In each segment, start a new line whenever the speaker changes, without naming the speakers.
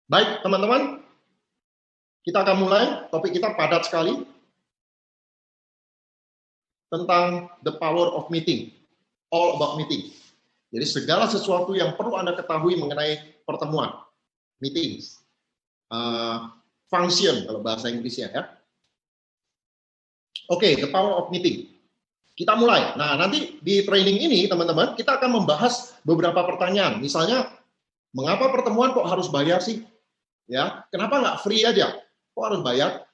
Baik, teman-teman, kita akan mulai. Topik kita padat sekali tentang the power of meeting, all about meeting. Jadi segala sesuatu yang perlu Anda ketahui mengenai pertemuan, meetings, function kalau bahasa Inggrisnya ya. Oke, the power of meeting. Kita mulai. Nah, nanti di training ini, teman-teman, kita akan membahas beberapa pertanyaan. Misalnya, mengapa pertemuan kok harus bayar sih? Ya, kenapa nggak free aja? Kok harus bayar?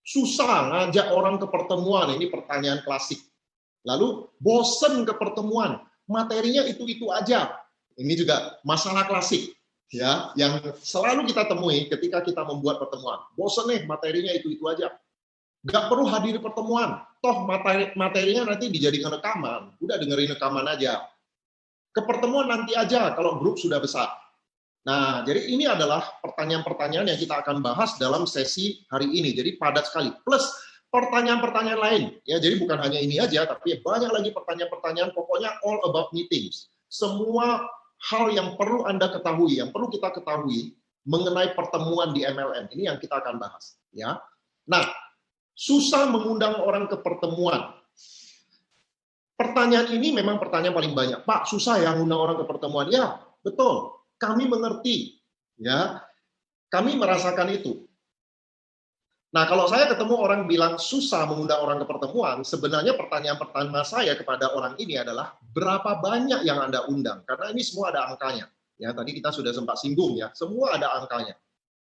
Susah ngajak orang ke pertemuan, ini pertanyaan klasik. Lalu bosen ke pertemuan, materinya itu-itu aja. Ini juga masalah klasik ya, yang selalu kita temui ketika kita membuat pertemuan. Bosen nih, materinya itu-itu aja. Nggak perlu hadir pertemuan, toh materinya nanti dijadikan rekaman, udah dengerin rekaman aja. Ke pertemuan nanti aja kalau grup sudah besar. Nah, jadi ini adalah pertanyaan-pertanyaan yang kita akan bahas dalam sesi hari ini. Jadi padat sekali. Plus pertanyaan-pertanyaan lain. Ya, jadi bukan hanya ini aja, tapi banyak lagi pertanyaan-pertanyaan. Pokoknya all about meetings. Semua hal yang perlu Anda ketahui, yang perlu kita ketahui mengenai pertemuan di MLM. Ini yang kita akan bahas. Ya. Nah, susah mengundang orang ke pertemuan. Pertanyaan ini memang pertanyaan paling banyak. Pak, susah ya mengundang orang ke pertemuan. Ya, betul. Kami mengerti, ya, kami merasakan itu. Nah, kalau saya ketemu orang bilang susah mengundang orang ke pertemuan, sebenarnya pertanyaan pertama saya kepada orang ini adalah berapa banyak yang Anda undang? Karena ini semua ada angkanya. Ya, tadi kita sudah sempat singgung ya, semua ada angkanya.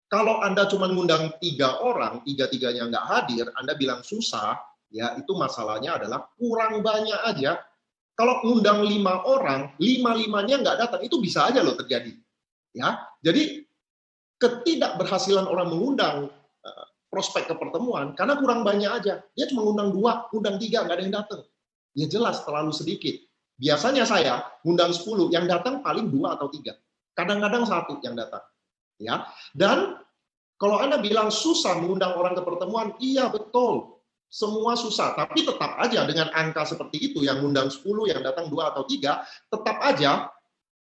Kalau Anda cuma mengundang 3 orang, 3-3-nya nggak hadir, Anda bilang susah, ya itu masalahnya adalah kurang banyak aja. Kalau ngundang 5 orang, 5-5-nya nggak datang, itu bisa aja loh terjadi. Ya, jadi ketidakberhasilan orang mengundang prospek ke pertemuan karena kurang banyak aja. Dia cuma ngundang 2, ngundang 3, nggak ada yang datang. Ya jelas terlalu sedikit. Biasanya saya ngundang 10, yang datang paling 2 atau 3. Kadang-kadang 1 yang datang. Ya, dan kalau Anda bilang susah mengundang orang ke pertemuan, iya betul. Semua susah, tapi tetap aja dengan angka seperti itu, yang ngundang 10, yang datang 2 atau 3, tetap aja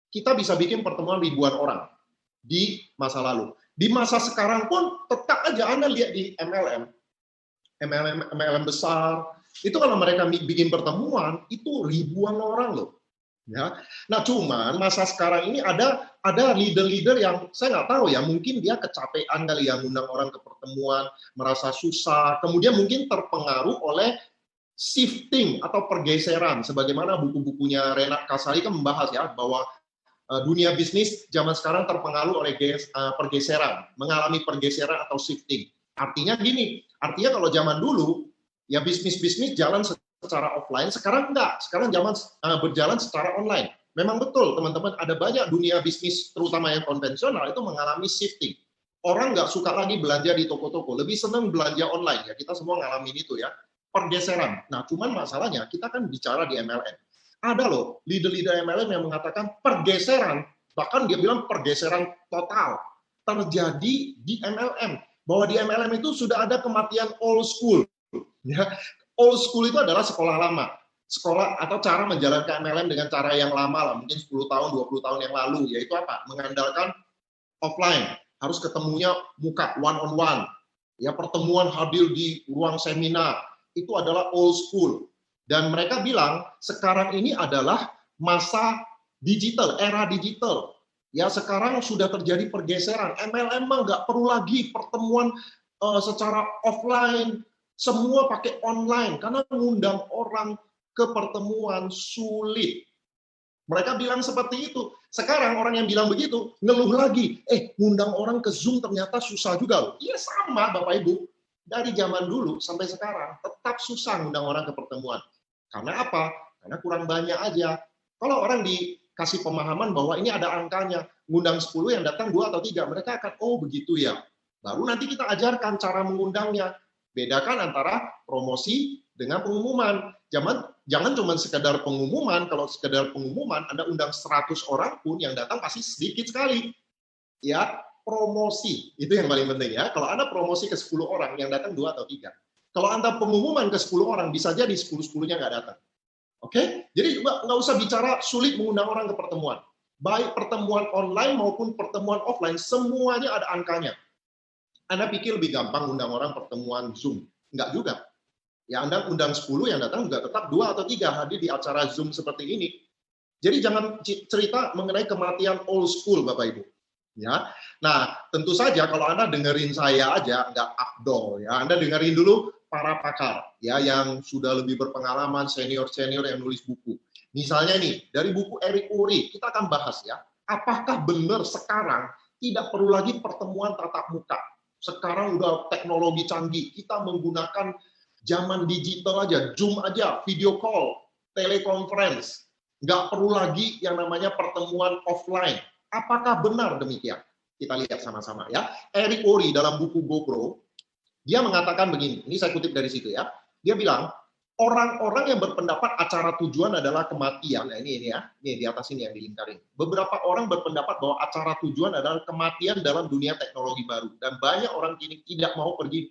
kita bisa bikin pertemuan ribuan orang di masa lalu. Di masa sekarang pun tetap aja Anda lihat di MLM besar, itu kalau mereka bikin pertemuan, itu ribuan orang loh. Ya. Nah, cuman masa sekarang ini ada leader-leader yang saya nggak tahu ya, mungkin dia kecapean kali ya ngundang orang ke pertemuan, merasa susah, kemudian mungkin terpengaruh oleh shifting atau pergeseran, sebagaimana buku-bukunya Renat Kasari kan membahas ya, bahwa dunia bisnis zaman sekarang terpengaruh oleh pergeseran, mengalami pergeseran atau shifting. Artinya gini, artinya kalau zaman dulu, ya bisnis-bisnis jalan secara offline, sekarang enggak, sekarang zaman berjalan secara online. Memang betul teman-teman, ada banyak dunia bisnis, terutama yang konvensional, itu mengalami shifting. Orang nggak suka lagi belanja di toko-toko, lebih senang belanja online, ya kita semua ngalamin itu ya, pergeseran. Nah, cuman masalahnya, kita kan bicara di MLM. Ada loh, leader-leader MLM yang mengatakan pergeseran, bahkan dia bilang pergeseran total, terjadi di MLM. Bahwa di MLM itu sudah ada kematian old school. Ya, old school itu adalah sekolah lama, sekolah atau cara menjalankan MLM dengan cara yang lama lah, mungkin 10 tahun, 20 tahun yang lalu, yaitu apa? Mengandalkan offline, harus ketemunya muka, one on one, ya pertemuan hadir di ruang seminar, itu adalah old school. Dan mereka bilang sekarang ini adalah masa digital, era digital. Ya sekarang sudah terjadi pergeseran. MLM nggak perlu lagi pertemuan secara offline, semua pakai online karena mengundang orang ke pertemuan sulit. Mereka bilang seperti itu. Sekarang orang yang bilang begitu ngeluh lagi, ngundang orang ke Zoom ternyata susah juga loh. Iya sama Bapak Ibu. Dari zaman dulu sampai sekarang tetap susah ngundang orang ke pertemuan. Karena apa? Karena kurang banyak aja. Kalau orang dikasih pemahaman bahwa ini ada angkanya, ngundang 10 yang datang 2 atau 3, mereka akan, oh begitu ya. Baru nanti kita ajarkan cara mengundangnya. Bedakan antara promosi dengan pengumuman. Jangan cuma sekedar pengumuman, kalau sekedar pengumuman, Anda undang 100 orang pun yang datang pasti sedikit sekali. Ya, promosi, itu yang paling penting ya. Kalau Anda promosi ke 10 orang, yang datang 2 atau 3. Kalau Anda pengumuman ke 10 orang, bisa jadi 10-10-nya nggak datang. Oke? Jadi nggak usah bicara sulit mengundang orang ke pertemuan. Baik pertemuan online maupun pertemuan offline, semuanya ada angkanya. Anda pikir lebih gampang undang orang pertemuan Zoom? Enggak juga. Ya Anda undang 10, yang datang juga tetap 2 atau 3 hadir di acara Zoom seperti ini. Jadi jangan cerita mengenai kematian old school, Bapak Ibu. Ya, nah tentu saja kalau Anda dengerin saya aja nggak afdol ya. Anda dengerin dulu para pakar ya yang sudah lebih berpengalaman, senior-senior yang nulis buku. Misalnya nih dari buku Eric Worre kita akan bahas ya. Apakah benar sekarang tidak perlu lagi pertemuan tatap muka? Sekarang udah teknologi canggih, kita menggunakan zaman digital aja, Zoom aja, video call, teleconference. Nggak perlu lagi yang namanya pertemuan offline. Apakah benar demikian? Kita lihat sama-sama ya. Eric Worre dalam buku GoPro, dia mengatakan begini, ini saya kutip dari situ ya. Dia bilang, orang-orang yang berpendapat acara tujuan adalah kematian, nah ini ya, ini di atas ini yang dilingkarin. Beberapa orang berpendapat bahwa acara tujuan adalah kematian dalam dunia teknologi baru. Dan banyak orang kini tidak mau pergi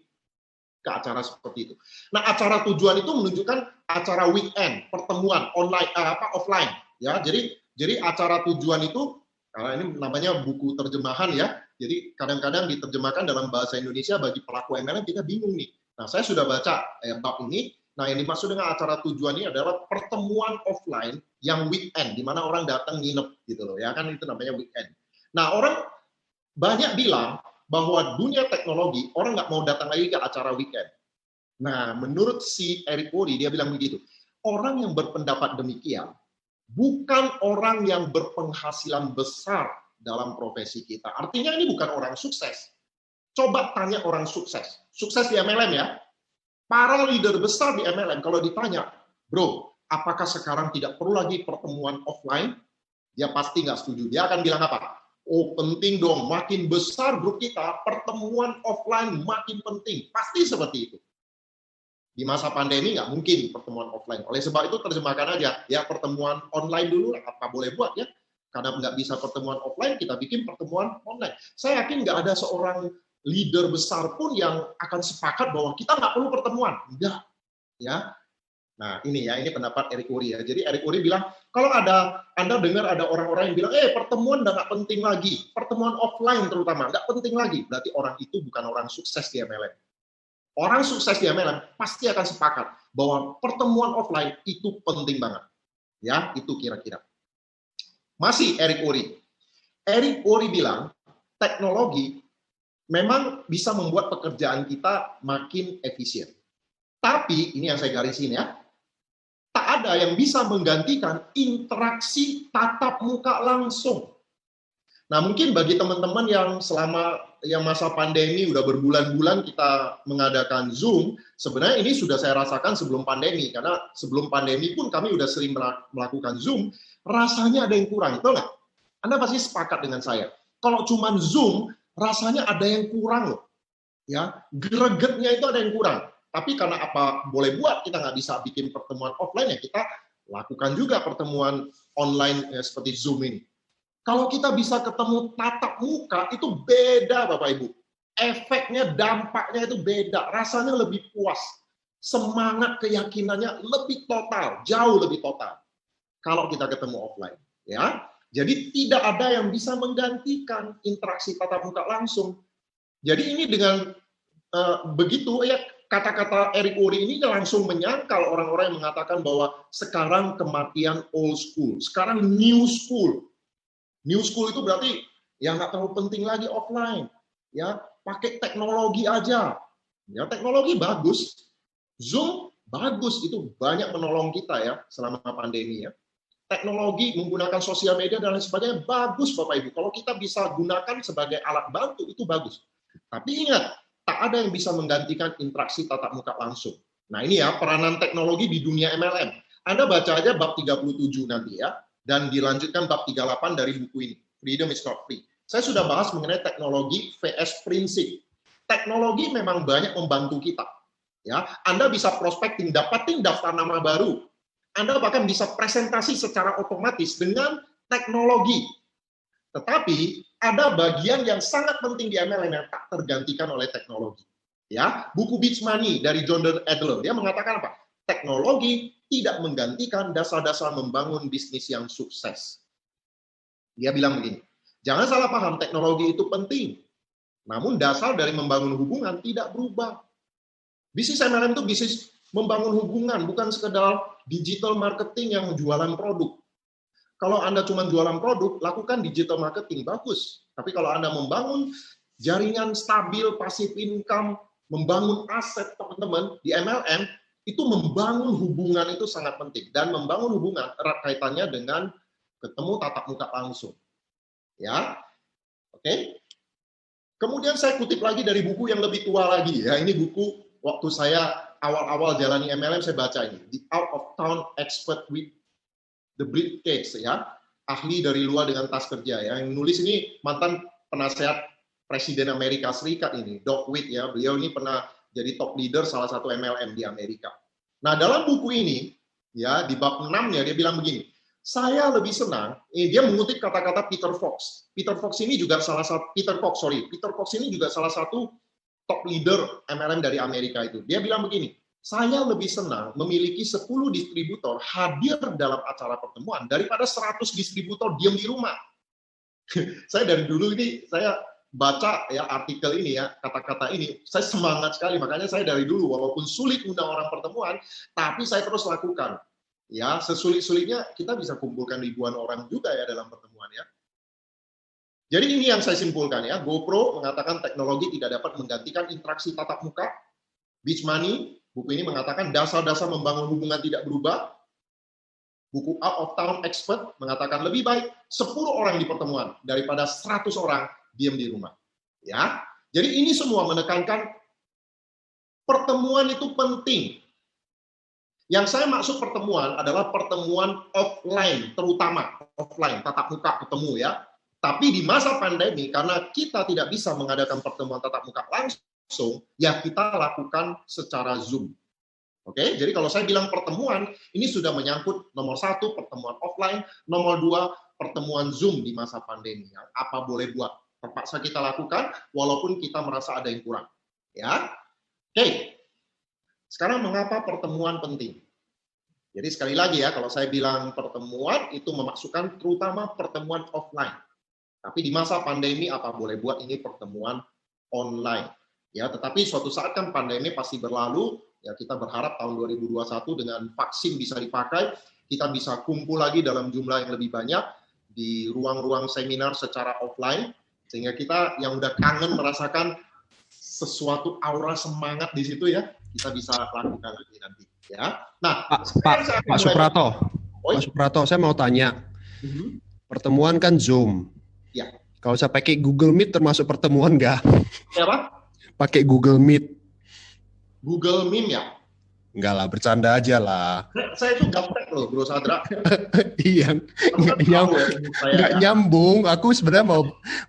ke acara seperti itu. Nah, acara tujuan itu menunjukkan acara weekend, pertemuan online, offline, ya. Jadi acara tujuan itu, karena ini namanya buku terjemahan ya, jadi kadang-kadang diterjemahkan dalam bahasa Indonesia bagi pelaku MLM kita bingung nih. Nah, saya sudah baca bab ini. Nah, yang dimaksud dengan acara tujuan ini adalah pertemuan offline yang weekend, di mana orang datang nginep gitu loh, ya kan itu namanya weekend. Nah, orang banyak bilang bahwa dunia teknologi orang nggak mau datang lagi ke acara weekend. Nah, menurut si Eric Worre dia bilang begitu. Orang yang berpendapat demikian bukan orang yang berpenghasilan besar dalam profesi kita. Artinya ini bukan orang sukses. Coba tanya orang sukses. Sukses di MLM ya. Para leader besar di MLM, kalau ditanya, bro, apakah sekarang tidak perlu lagi pertemuan offline? Dia pasti nggak setuju. Dia akan bilang apa? Oh, penting dong. Makin besar grup kita, pertemuan offline makin penting. Pasti seperti itu. Di masa pandemi nggak mungkin pertemuan offline. Oleh sebab itu terjemahkan aja, ya pertemuan online dulu, apa boleh buat ya. Karena nggak bisa pertemuan offline, kita bikin pertemuan online. Saya yakin nggak ada seorang leader besar pun yang akan sepakat bahwa kita nggak perlu pertemuan. Enggak. Ya. Nah ini ya, ini pendapat Eric Worre ya. Jadi Eric Worre bilang, kalau Anda dengar ada orang-orang yang bilang, pertemuan udah nggak penting lagi. Pertemuan offline terutama, nggak penting lagi. Berarti orang itu bukan orang sukses di MLM. Orang sukses di MLM pasti akan sepakat bahwa pertemuan offline itu penting banget. Ya, itu kira-kira. Masih Eric Worre. Eric Worre bilang, teknologi memang bisa membuat pekerjaan kita makin efisien. Tapi, ini yang saya garisin ya, tak ada yang bisa menggantikan interaksi tatap muka langsung. Nah, mungkin bagi teman-teman yang selama masa pandemi udah berbulan-bulan kita mengadakan Zoom, sebenarnya ini sudah saya rasakan sebelum pandemi, karena sebelum pandemi pun kami udah sering melakukan Zoom, rasanya ada yang kurang, betul nggak? Anda pasti sepakat dengan saya. Kalau cuma Zoom, rasanya ada yang kurang loh. Ya, gregetnya itu ada yang kurang. Tapi karena apa boleh buat, kita nggak bisa bikin pertemuan offline, ya kita lakukan juga pertemuan online seperti Zoom ini. Kalau kita bisa ketemu tatap muka, itu beda Bapak Ibu. Efeknya, dampaknya itu beda. Rasanya lebih puas. Semangat keyakinannya lebih total, jauh lebih total. Kalau kita ketemu offline. Ya. Jadi tidak ada yang bisa menggantikan interaksi tatap muka langsung. Jadi ini dengan begitu, ya kata-kata Eric Worre ini langsung menyangkal orang-orang yang mengatakan bahwa sekarang kematian old school. Sekarang new school. New school itu berarti yang nggak terlalu penting lagi offline, ya pakai teknologi aja, ya teknologi bagus, Zoom bagus, itu banyak menolong kita ya selama pandemi ya. Teknologi menggunakan sosial media dan lain sebagainya bagus Bapak Ibu. Kalau kita bisa gunakan sebagai alat bantu itu bagus. Tapi ingat, tak ada yang bisa menggantikan interaksi tatap muka langsung. Nah ini ya peranan teknologi di dunia MLM. Anda baca aja bab 37 nanti ya. Dan dilanjutkan bab 38 dari buku ini, Freedom is not free. Saya sudah bahas mengenai teknologi VS prinsip. Teknologi memang banyak membantu kita. Ya, Anda bisa prospecting, dapatin daftar nama baru. Anda bahkan bisa presentasi secara otomatis dengan teknologi. Tetapi ada bagian yang sangat penting di MLM yang tak tergantikan oleh teknologi. Ya, buku Beach Money dari John Adler, dia mengatakan apa? Teknologi tidak menggantikan dasar-dasar membangun bisnis yang sukses. Dia bilang begini, jangan salah paham, teknologi itu penting, namun dasar dari membangun hubungan tidak berubah. Bisnis MLM itu bisnis membangun hubungan, bukan sekedar digital marketing yang jualan produk. Kalau Anda cuma jualan produk, lakukan digital marketing, bagus. Tapi kalau Anda membangun jaringan stabil, passive income, membangun aset teman-teman di MLM, itu membangun hubungan itu sangat penting. Dan membangun hubungan erat kaitannya dengan ketemu tatap muka langsung. Ya, oke. Kemudian saya kutip lagi dari buku yang lebih tua lagi. Ya, ini buku waktu saya awal-awal jalani MLM, saya baca ini. The Out of Town Expert with the Briefcase, ya, ahli dari luar dengan tas kerja, ya. Yang nulis ini mantan penasehat Presiden Amerika Serikat ini, Doc Witt, ya. Beliau ini pernah jadi top leader salah satu MLM di Amerika. Nah, dalam buku ini, ya, di bab 6-nya dia bilang begini, saya lebih senang, dia mengutip kata-kata Peter Fox. Peter Fox ini juga salah satu top leader MLM dari Amerika itu. Dia bilang begini, saya lebih senang memiliki 10 distributor hadir dalam acara pertemuan daripada 100 distributor diam di rumah. Saya dari dulu ini, saya baca ya artikel ini ya, kata-kata ini, saya semangat sekali. Makanya saya dari dulu, walaupun sulit undang orang pertemuan, tapi saya terus lakukan. Ya, sesulit-sulitnya kita bisa kumpulkan ribuan orang juga ya dalam pertemuan ya. Jadi ini yang saya simpulkan ya, GoPro mengatakan teknologi tidak dapat menggantikan interaksi tatap muka. Beach Money, buku ini mengatakan dasar-dasar membangun hubungan tidak berubah. Buku Out of Town Expert mengatakan lebih baik 10 orang di pertemuan daripada 100 orang diam di rumah. Ya, jadi ini semua menekankan pertemuan itu penting. Yang saya maksud pertemuan adalah pertemuan offline, terutama offline, tatap muka ketemu ya. Tapi di masa pandemi, karena kita tidak bisa mengadakan pertemuan tatap muka langsung, ya kita lakukan secara Zoom. Oke, jadi kalau saya bilang pertemuan, ini sudah menyangkut nomor 1, pertemuan offline, nomor 2, pertemuan Zoom di masa pandemi. Apa boleh buat? Terpaksa kita lakukan, walaupun kita merasa ada yang kurang. Ya, oke. Sekarang mengapa pertemuan penting? Jadi sekali lagi ya, kalau saya bilang pertemuan, itu memasukkan terutama pertemuan offline. Tapi di masa pandemi, apa boleh buat ini pertemuan online. Ya, tetapi suatu saat kan pandemi pasti berlalu, ya kita berharap tahun 2021 dengan vaksin bisa dipakai, kita bisa kumpul lagi dalam jumlah yang lebih banyak di ruang-ruang seminar secara offline, sehingga kita yang udah kangen merasakan sesuatu aura semangat di situ ya, kita bisa lakukan lagi nanti. Ya. Nah,
Pak Suprato, Pak Suprato, saya mau tanya, pertemuan kan Zoom.
Ya.
Kalau saya pakai Google Meet termasuk pertemuan nggak?
Ya, Pak?
Pakai Google Meet.
Google Meet ya?
Enggak lah, bercanda aja lah.
Saya itu gaptek loh, Bro Sadra.
Iya, nggak nyambung. Aku sebenarnya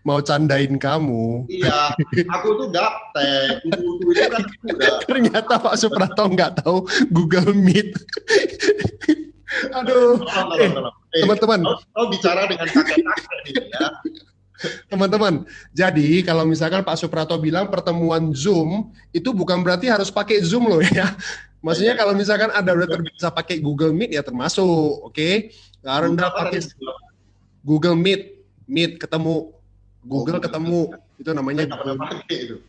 mau candain kamu.
Iya, aku tuh gaptek. Itu kan udah.
Ternyata Pak Suprato nggak tahu Google Meet. Aduh. Teman-teman.
Kau bicara dengan kakek-kakek nih ya.
Teman-teman, jadi kalau misalkan Pak Suprato bilang pertemuan Zoom, itu bukan berarti harus pakai Zoom loh ya. Maksudnya kalau misalkan Anda udah terbiasa pakai Google Meet ya termasuk, oke? Kalau Anda pakai Google Meet ketemu, Google ketemu, itu namanya Google Meet.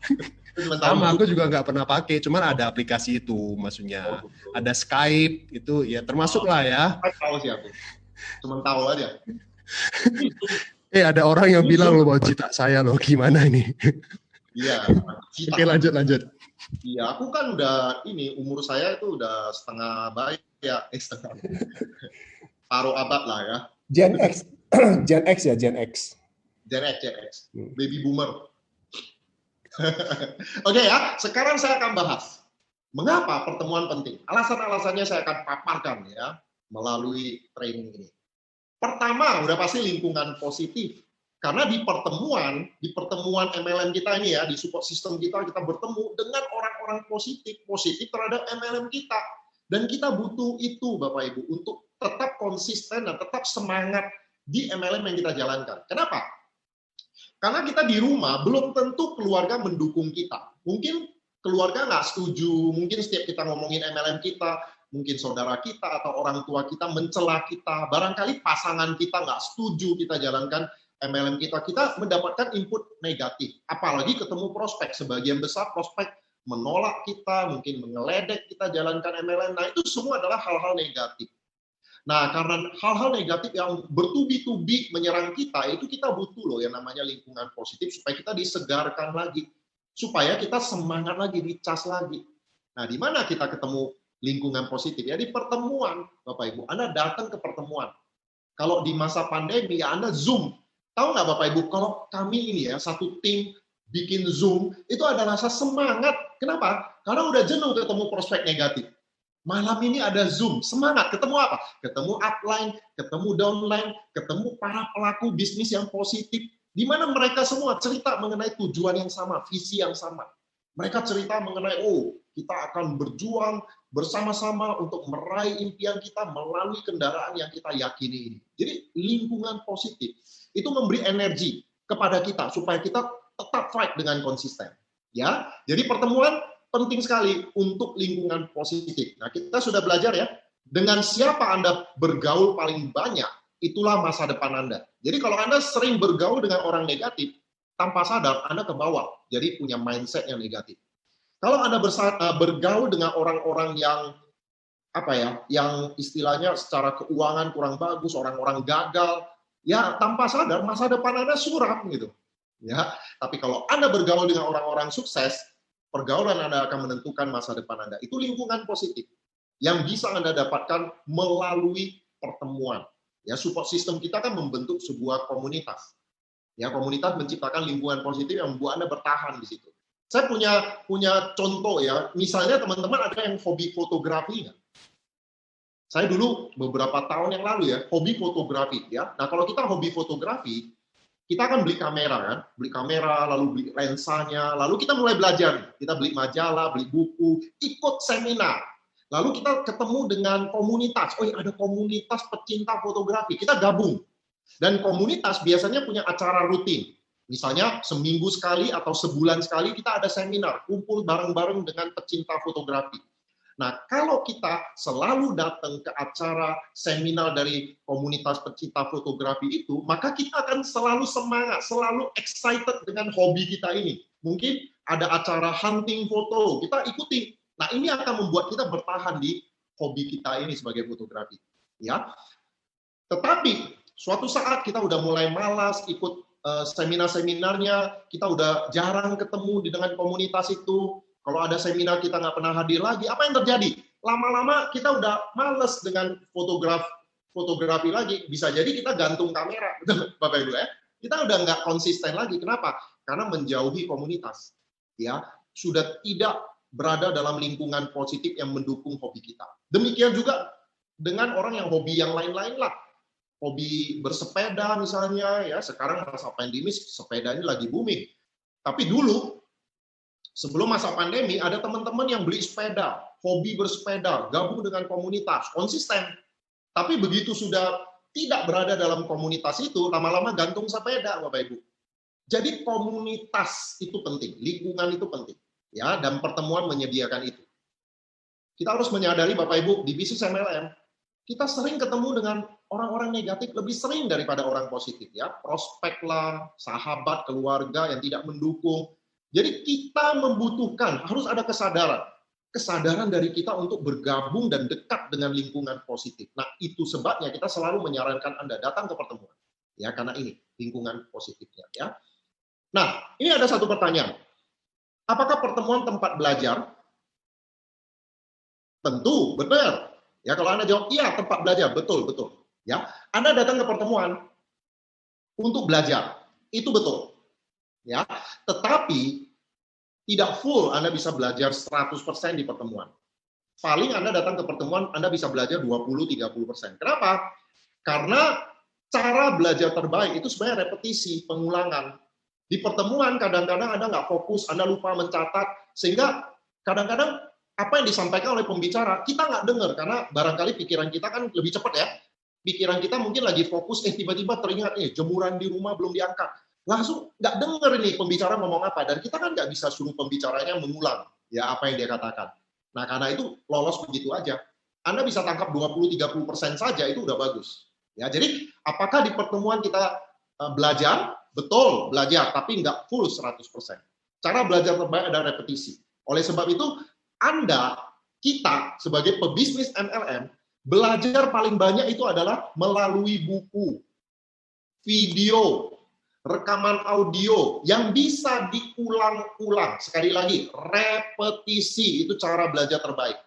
Sama, aku juga nggak pernah pakai, cuman ada aplikasi itu, maksudnya ada Skype, itu ya termasuk lah ya.
Tahu sih aku, cuma tahu aja.
Ada orang yang bilang loh bahwa cita saya loh, gimana ini?
Iya.
Oke, lanjut.
Iya, aku kan udah umur saya itu udah setengah baik ya, setengah paruh abad lah ya.
Gen X ya, Gen X.
Baby boomer. Oke ya, sekarang saya akan bahas mengapa pertemuan penting. Alasan-alasannya saya akan paparkan ya melalui training ini. Pertama, udah pasti lingkungan positif. Karena di pertemuan MLM kita ini ya, di support system kita bertemu dengan orang-orang positif terhadap MLM kita. Dan kita butuh itu Bapak Ibu untuk tetap konsisten dan tetap semangat di MLM yang kita jalankan. Kenapa? Karena kita di rumah belum tentu keluarga mendukung kita. Mungkin keluarga nggak setuju, mungkin setiap kita ngomongin MLM kita, mungkin saudara kita atau orang tua kita mencela kita, barangkali pasangan kita nggak setuju kita jalankan MLM kita, kita mendapatkan input negatif. Apalagi ketemu prospek, sebagian besar prospek menolak kita, mungkin mengeledek kita jalankan MLM. Nah, itu semua adalah hal-hal negatif. Nah, karena hal-hal negatif yang bertubi-tubi menyerang kita, itu kita butuh loh yang namanya lingkungan positif supaya kita disegarkan lagi, supaya kita semangat lagi, dicas lagi. Nah, di mana kita ketemu lingkungan positif? Ya di pertemuan, Bapak Ibu. Anda datang ke pertemuan. Kalau di masa pandemi, ya Anda Zoom. Tahu nggak Bapak Ibu, kalau kami ini ya, satu tim bikin Zoom, itu ada rasa semangat. Kenapa? Karena udah jenuh ketemu prospek negatif. Malam ini ada Zoom, semangat. Ketemu apa? Ketemu upline, ketemu downline, ketemu para pelaku bisnis yang positif, di mana mereka semua cerita mengenai tujuan yang sama, visi yang sama. Mereka cerita mengenai, oh, kita akan berjuang bersama-sama untuk meraih impian kita melalui kendaraan yang kita yakini ini. Jadi lingkungan positif itu memberi energi kepada kita supaya kita tetap fight dengan konsisten. Ya, jadi pertemuan penting sekali untuk lingkungan positif. Nah, kita sudah belajar ya, dengan siapa Anda bergaul paling banyak, itulah masa depan Anda. Jadi kalau Anda sering bergaul dengan orang negatif, tanpa sadar Anda ke bawah, jadi punya mindset yang negatif. Kalau Anda bergaul dengan orang-orang yang yang istilahnya secara keuangan kurang bagus, orang-orang gagal, ya tanpa sadar masa depan Anda suram gitu. Ya, tapi kalau Anda bergaul dengan orang-orang sukses, pergaulan Anda akan menentukan masa depan Anda. Itu lingkungan positif yang bisa Anda dapatkan melalui pertemuan. Ya, support system kita kan membentuk sebuah komunitas. Ya, komunitas menciptakan lingkungan positif yang membuat Anda bertahan di situ. Saya punya contoh ya, misalnya teman-teman ada yang hobi fotografi nggak? Saya dulu beberapa tahun yang lalu ya, hobi fotografi ya. Nah, kalau kita hobi fotografi, kita akan beli kamera lalu beli lensanya, lalu kita mulai belajar. Kita beli majalah, beli buku, ikut seminar. Lalu kita ketemu dengan komunitas. Oh, ada komunitas pecinta fotografi. Kita gabung. Dan komunitas biasanya punya acara rutin. Misalnya seminggu sekali atau sebulan sekali kita ada seminar, kumpul bareng-bareng dengan pecinta fotografi. Nah, kalau kita selalu datang ke acara seminar dari komunitas pecinta fotografi itu, maka kita akan selalu semangat, selalu excited dengan hobi kita ini. Mungkin ada acara hunting foto, kita ikuti. Nah, ini akan membuat kita bertahan di hobi kita ini sebagai fotografi. Ya. Tetapi, suatu saat kita udah mulai malas ikut seminar-seminarnya, kita udah jarang ketemu dengan komunitas itu. Kalau ada seminar kita nggak pernah hadir lagi, apa yang terjadi? Lama-lama kita udah males dengan fotografi lagi. Bisa jadi kita gantung kamera, Bapak Ibu ya. Kita udah nggak konsisten lagi. Kenapa? Karena menjauhi komunitas. Ya, sudah tidak berada dalam lingkungan positif yang mendukung hobi kita. Demikian juga dengan orang yang hobi yang lain-lain lah. Hobi bersepeda misalnya, ya sekarang masa pandemi sepeda ini lagi booming. Tapi dulu sebelum masa pandemi, ada teman-teman yang beli sepeda, hobi bersepeda, gabung dengan komunitas, konsisten. Tapi begitu sudah tidak berada dalam komunitas itu, lama-lama gantung sepeda, Bapak Ibu. Jadi komunitas itu penting, lingkungan itu penting. Ya, dan pertemuan menyediakan itu. Kita harus menyadari, Bapak Ibu, di bisnis MLM, kita sering ketemu dengan orang-orang negatif lebih sering daripada orang positif. Ya, prospek lah, sahabat, keluarga yang tidak mendukung. Jadi kita membutuhkan, harus ada kesadaran dari kita untuk bergabung dan dekat dengan lingkungan positif. Nah, itu sebabnya kita selalu menyarankan Anda datang ke pertemuan. Ya, karena ini lingkungan positifnya. Ya. Nah, ini ada satu pertanyaan. Apakah pertemuan tempat belajar? Tentu, benar. Ya, kalau Anda jawab iya, tempat belajar, betul. Ya, Anda datang ke pertemuan untuk belajar. Itu betul. Ya, tetapi tidak full Anda bisa belajar 100% di pertemuan. Paling Anda datang ke pertemuan, Anda bisa belajar 20-30%. Kenapa? Karena cara belajar terbaik itu sebenarnya repetisi, pengulangan. Di pertemuan kadang-kadang Anda nggak fokus, Anda lupa mencatat, sehingga kadang-kadang apa yang disampaikan oleh pembicara, kita nggak dengar, karena barangkali pikiran kita kan lebih cepat ya. Pikiran kita mungkin lagi fokus, tiba-tiba teringat, jemuran di rumah belum diangkat. Langsung nggak dengar ini pembicara ngomong apa, dan kita kan nggak bisa suruh pembicaranya mengulang ya apa yang dia katakan. Nah, karena itu lolos begitu aja. Anda bisa tangkap 20-30% saja, itu udah bagus. Ya, jadi apakah di pertemuan kita belajar? Betul, belajar, tapi nggak full 100%. Cara belajar terbaik adalah repetisi. Oleh sebab itu, kita sebagai pebisnis MLM, belajar paling banyak itu adalah melalui buku, video, rekaman audio yang bisa diulang-ulang. Sekali lagi, repetisi itu cara belajar terbaik.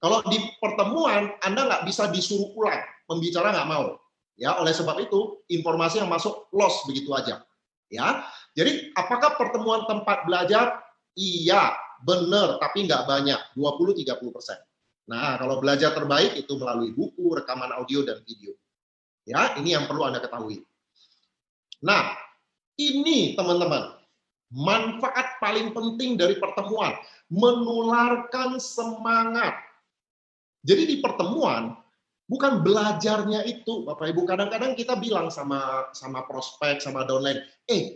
Kalau di pertemuan, Anda nggak bisa disuruh ulang, pembicara nggak mau. Ya, oleh sebab itu, informasi yang masuk loss begitu aja. Ya, jadi apakah pertemuan tempat belajar? Iya, benar, tapi nggak banyak, 20-30%. Nah, kalau belajar terbaik itu melalui buku, rekaman audio, dan video. Ya, ini yang perlu Anda ketahui. Nah, ini teman-teman, manfaat paling penting dari pertemuan, menularkan semangat. Jadi di pertemuan, bukan belajarnya itu, Bapak Ibu. Kadang-kadang kita bilang sama prospek, sama downline,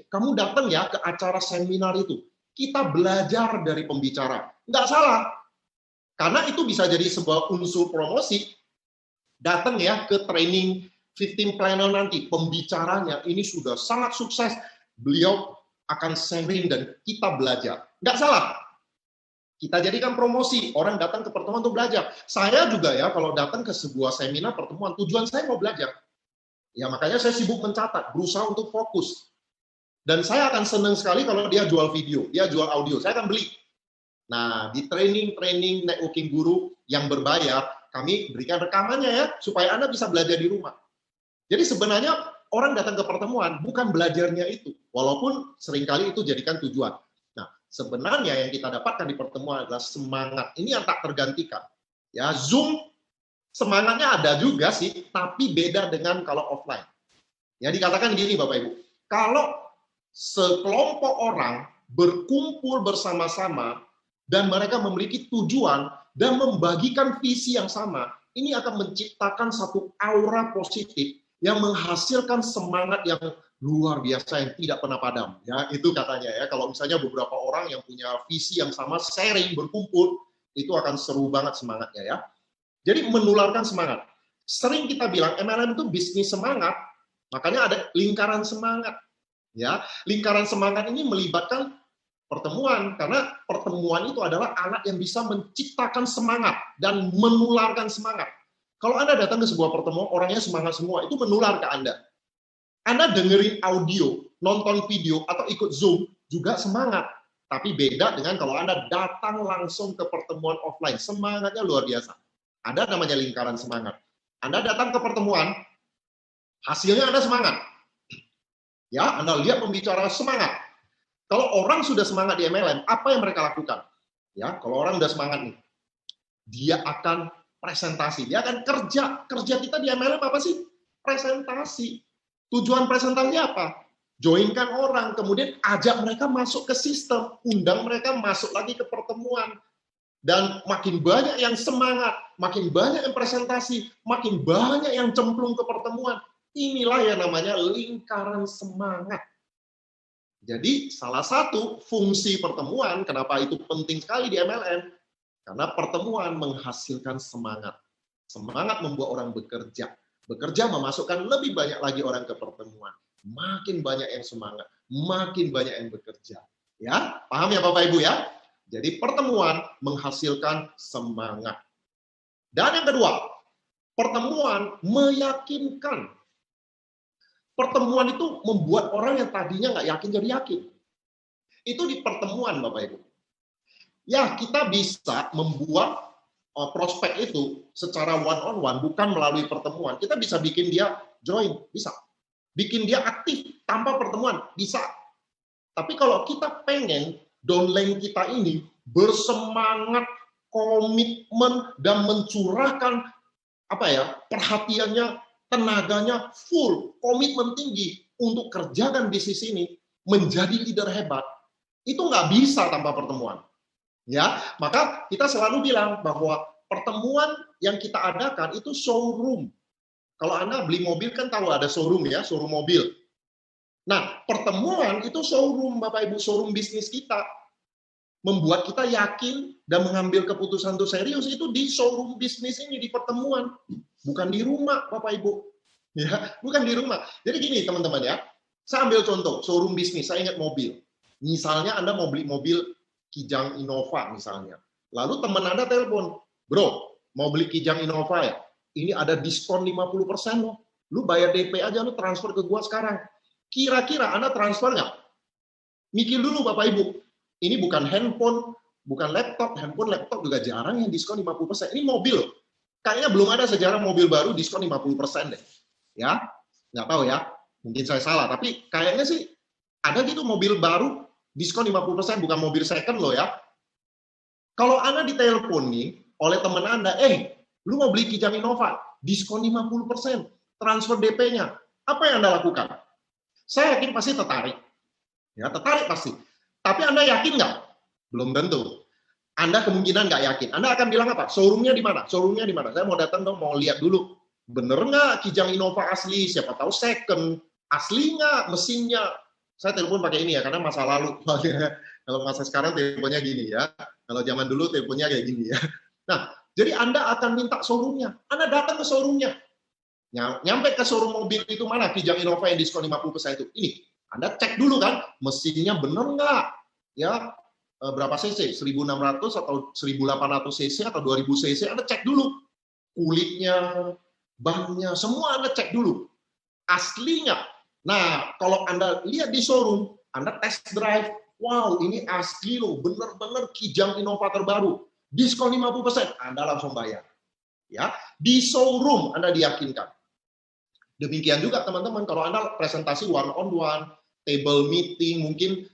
kamu datang ya ke acara seminar itu. Kita belajar dari pembicara. Nggak salah. Karena itu bisa jadi sebuah unsur promosi. Datang ya ke training 15 planner nanti. Pembicaranya ini sudah sangat sukses. Beliau akan sharing dan kita belajar. Nggak salah. Kita jadikan promosi, orang datang ke pertemuan untuk belajar. Saya juga ya, kalau datang ke sebuah seminar pertemuan, tujuan saya mau belajar. Ya makanya saya sibuk mencatat, berusaha untuk fokus. Dan saya akan senang sekali kalau dia jual video, dia jual audio, saya akan beli. Nah, di training networking guru yang berbayar, kami berikan rekamannya ya, supaya Anda bisa belajar di rumah. Jadi sebenarnya orang datang ke pertemuan, bukan belajarnya itu. Walaupun seringkali itu jadikan tujuan. Sebenarnya yang kita dapatkan di pertemuan adalah semangat. Ini yang tak tergantikan. Ya, Zoom semangatnya ada juga sih, tapi beda dengan kalau offline. Ya, dikatakan gini Bapak Ibu, kalau sekelompok orang berkumpul bersama-sama dan mereka memiliki tujuan dan membagikan visi yang sama, ini akan menciptakan satu aura positif yang menghasilkan semangat yang luar biasa yang tidak pernah padam. Ya, itu katanya ya. Kalau misalnya beberapa orang yang punya visi yang sama, sharing, berkumpul, itu akan seru banget semangatnya ya. Jadi menularkan semangat. Sering kita bilang MLM itu bisnis semangat, makanya ada lingkaran semangat. Ya, lingkaran semangat ini melibatkan pertemuan, karena pertemuan itu adalah alat yang bisa menciptakan semangat dan menularkan semangat. Kalau Anda datang ke sebuah pertemuan, orangnya semangat semua, itu menular ke Anda. Anda dengerin audio, nonton video, atau ikut Zoom, juga semangat. Tapi beda dengan kalau Anda datang langsung ke pertemuan offline. Semangatnya luar biasa. Ada namanya lingkaran semangat. Anda datang ke pertemuan, hasilnya Anda semangat. Ya, Anda lihat pembicara semangat. Kalau orang sudah semangat di MLM, apa yang mereka lakukan? Ya, kalau orang sudah semangat nih, dia akan presentasi, dia akan kerja. Kerja kita di MLM apa sih? Presentasi. Tujuan presentasi apa? Joinkan orang, kemudian ajak mereka masuk ke sistem, undang mereka masuk lagi ke pertemuan. Dan makin banyak yang semangat, makin banyak yang presentasi, makin banyak yang cemplung ke pertemuan. Inilah yang namanya lingkaran semangat. Jadi salah satu fungsi pertemuan, kenapa itu penting sekali di MLM, karena pertemuan menghasilkan semangat. Semangat membuat orang bekerja. Bekerja memasukkan lebih banyak lagi orang ke pertemuan. Makin banyak yang semangat, makin banyak yang bekerja. Ya, paham ya Bapak Ibu ya? Jadi pertemuan menghasilkan semangat. Dan yang kedua, pertemuan meyakinkan. Pertemuan itu membuat orang yang tadinya nggak yakin jadi yakin. Itu di pertemuan Bapak Ibu. Ya, kita bisa membuat prospek itu secara one-on-one, bukan melalui pertemuan. Kita bisa bikin dia join, bisa. Bikin dia aktif tanpa pertemuan, bisa. Tapi kalau kita pengen downline kita ini bersemangat, komitmen, dan mencurahkan perhatiannya, tenaganya full, komitmen tinggi untuk kerjakan bisnis ini, menjadi leader hebat, itu nggak bisa tanpa pertemuan. Ya, maka kita selalu bilang bahwa pertemuan yang kita adakan itu showroom. Kalau Anda beli mobil kan tahu ada showroom ya, showroom mobil. Nah, pertemuan itu showroom Bapak Ibu, showroom bisnis kita. membuat kita yakin dan mengambil keputusan untuk serius itu di showroom bisnis ini, di pertemuan, bukan di rumah, Bapak Ibu. Ya, bukan di rumah. Jadi gini, teman-teman ya. Saya ambil contoh, showroom bisnis, saya ingat mobil. Misalnya Anda mau beli mobil Kijang Innova misalnya. Lalu teman Anda telepon, "Bro, mau beli Kijang Innova ya? Ini ada diskon 50% loh. Lu bayar DP aja, lu transfer ke gua sekarang." Kira-kira Anda transfer nggak? Mikir dulu Bapak Ibu. Ini bukan handphone, bukan laptop. Handphone, laptop juga jarang yang diskon 50%. Ini mobil. Kayaknya belum ada sejarah mobil baru diskon 50% deh. Ya, nggak tahu ya. Mungkin saya salah, tapi kayaknya sih ada gitu mobil baru diskon 50%, bukan mobil second loh ya. Kalau Anda ditelepon nih oleh teman Anda, lu mau beli Kijang Innova, diskon 50%, transfer DP-nya. Apa yang Anda lakukan? Saya yakin pasti tertarik. Ya, tertarik pasti. Tapi Anda yakin nggak? Belum tentu. Anda kemungkinan nggak yakin. Anda akan bilang apa? Showroom-nya di mana? Showroom-nya di mana? Saya mau datang dong, mau lihat dulu. Bener nggak Kijang Innova asli? Siapa tahu second. Asli nggak mesinnya? Saya telepon pakai ini ya, karena masa lalu. Kalau masa sekarang teleponnya gini ya. Kalau zaman dulu teleponnya kayak gini ya. Nah, jadi Anda akan minta showroom-nya. Anda datang ke showroom-nya. Nyampe ke showroom mobil itu mana? Kijang Innova yang diskon 50% itu. Ini. Anda cek dulu kan, mesinnya bener nggak? Ya, berapa cc? 1600 atau 1800 cc atau 2000 cc? Anda cek dulu. Kulitnya, bannya, semua Anda cek dulu. Aslinya. Nah, kalau Anda lihat di showroom, Anda test drive, wow, ini asli loh, bener-bener Kijang Innova terbaru. Diskon 50%, Anda langsung bayar. Ya, di showroom Anda diyakinkan. Demikian juga teman-teman, kalau Anda presentasi one-on-one, table meeting, mungkin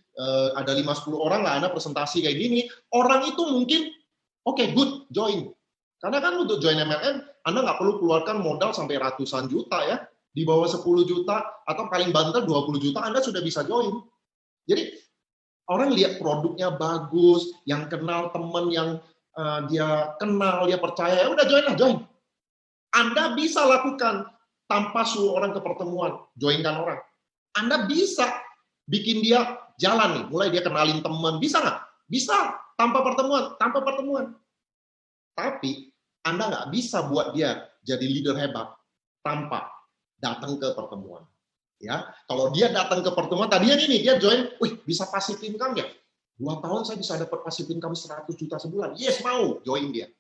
ada 5-10 orang lah Anda presentasi kayak gini, orang itu mungkin, oke, good, join. Karena kan untuk join MLM, Anda nggak perlu keluarkan modal sampai ratusan juta ya. Di bawah 10 juta atau paling banter 20 juta Anda sudah bisa join. Jadi orang lihat produknya bagus, yang kenal teman yang dia kenal, dia percaya, ya udah join lah, join. Anda bisa lakukan tanpa suruh orang ke pertemuan, joinkan orang. Anda bisa bikin dia jalan nih, mulai dia kenalin teman, bisa nggak? Bisa, tanpa pertemuan, tanpa pertemuan. Tapi Anda nggak bisa buat dia jadi leader hebat tanpa datang ke pertemuan. Ya, kalau dia datang ke pertemuan, tadinya ini dia join, wih bisa passive income ya? 2 tahun saya bisa dapat passive income 100 juta sebulan. Yes, mau join dia.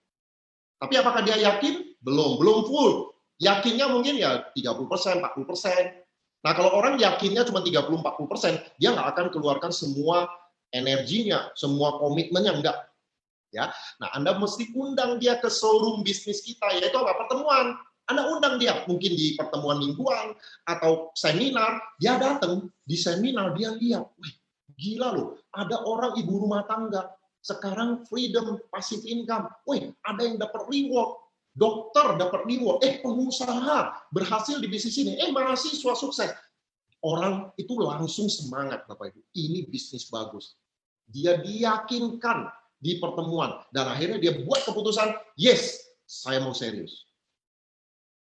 Tapi apakah dia yakin? Belum full. Yakinnya mungkin ya 30%, 40%. Nah, kalau orang yakinnya cuma 30-40%, dia nggak akan keluarkan semua energinya, semua komitmennya, enggak. Ya, nah Anda mesti undang dia ke showroom bisnis kita, yaitu apa? Pertemuan. Anda undang dia, mungkin di pertemuan mingguan atau seminar, dia datang di seminar, dia lihat, wih, gila loh, ada orang ibu rumah tangga, sekarang freedom, passive income, wih, ada yang dapat reward, dokter dapat reward, pengusaha berhasil di bisnis ini, mahasiswa sukses. Orang itu langsung semangat, Bapak Ibu, ini bisnis bagus. Dia diyakinkan di pertemuan, dan akhirnya dia buat keputusan, yes, saya mau serius.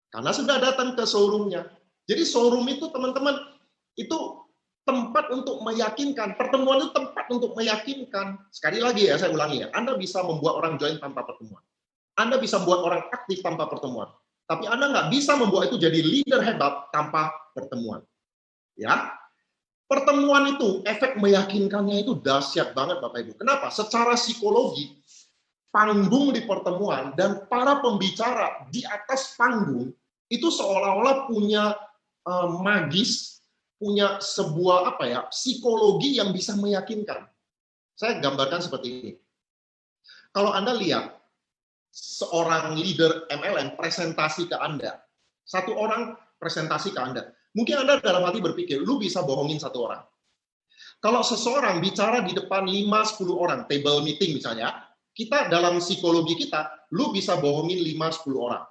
Karena sudah datang ke showroom-nya. Jadi showroom itu teman-teman, itu tempat untuk meyakinkan. Pertemuan itu tempat untuk meyakinkan. Sekali lagi ya, saya ulangi ya. Anda bisa membuat orang join tanpa pertemuan. Anda bisa membuat orang aktif tanpa pertemuan. Tapi Anda nggak bisa membuat itu jadi leader hebat tanpa pertemuan. Ya, pertemuan itu, efek meyakinkannya itu dahsyat banget Bapak Ibu. Kenapa? Secara psikologi, panggung di pertemuan dan para pembicara di atas panggung itu seolah-olah punya magis, punya sebuah psikologi yang bisa meyakinkan. Saya gambarkan seperti ini. Kalau Anda lihat seorang leader MLM presentasi ke Anda, satu orang presentasi ke Anda, mungkin Anda dalam hati berpikir, lu bisa bohongin satu orang. Kalau seseorang bicara di depan 5-10 orang, table meeting misalnya, kita dalam psikologi kita, lu bisa bohongin 5-10 orang.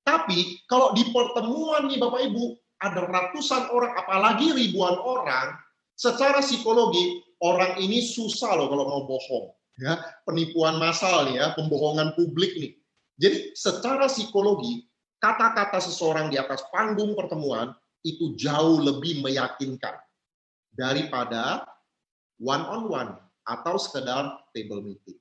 Tapi kalau di pertemuan nih Bapak Ibu, ada ratusan orang, apalagi ribuan orang, secara psikologi, orang ini susah loh kalau mau bohong. Ya, penipuan massal nih ya, pembohongan publik nih. Jadi secara psikologi, kata-kata seseorang di atas panggung pertemuan, itu jauh lebih meyakinkan daripada one-on-one. atau sekedar table meeting.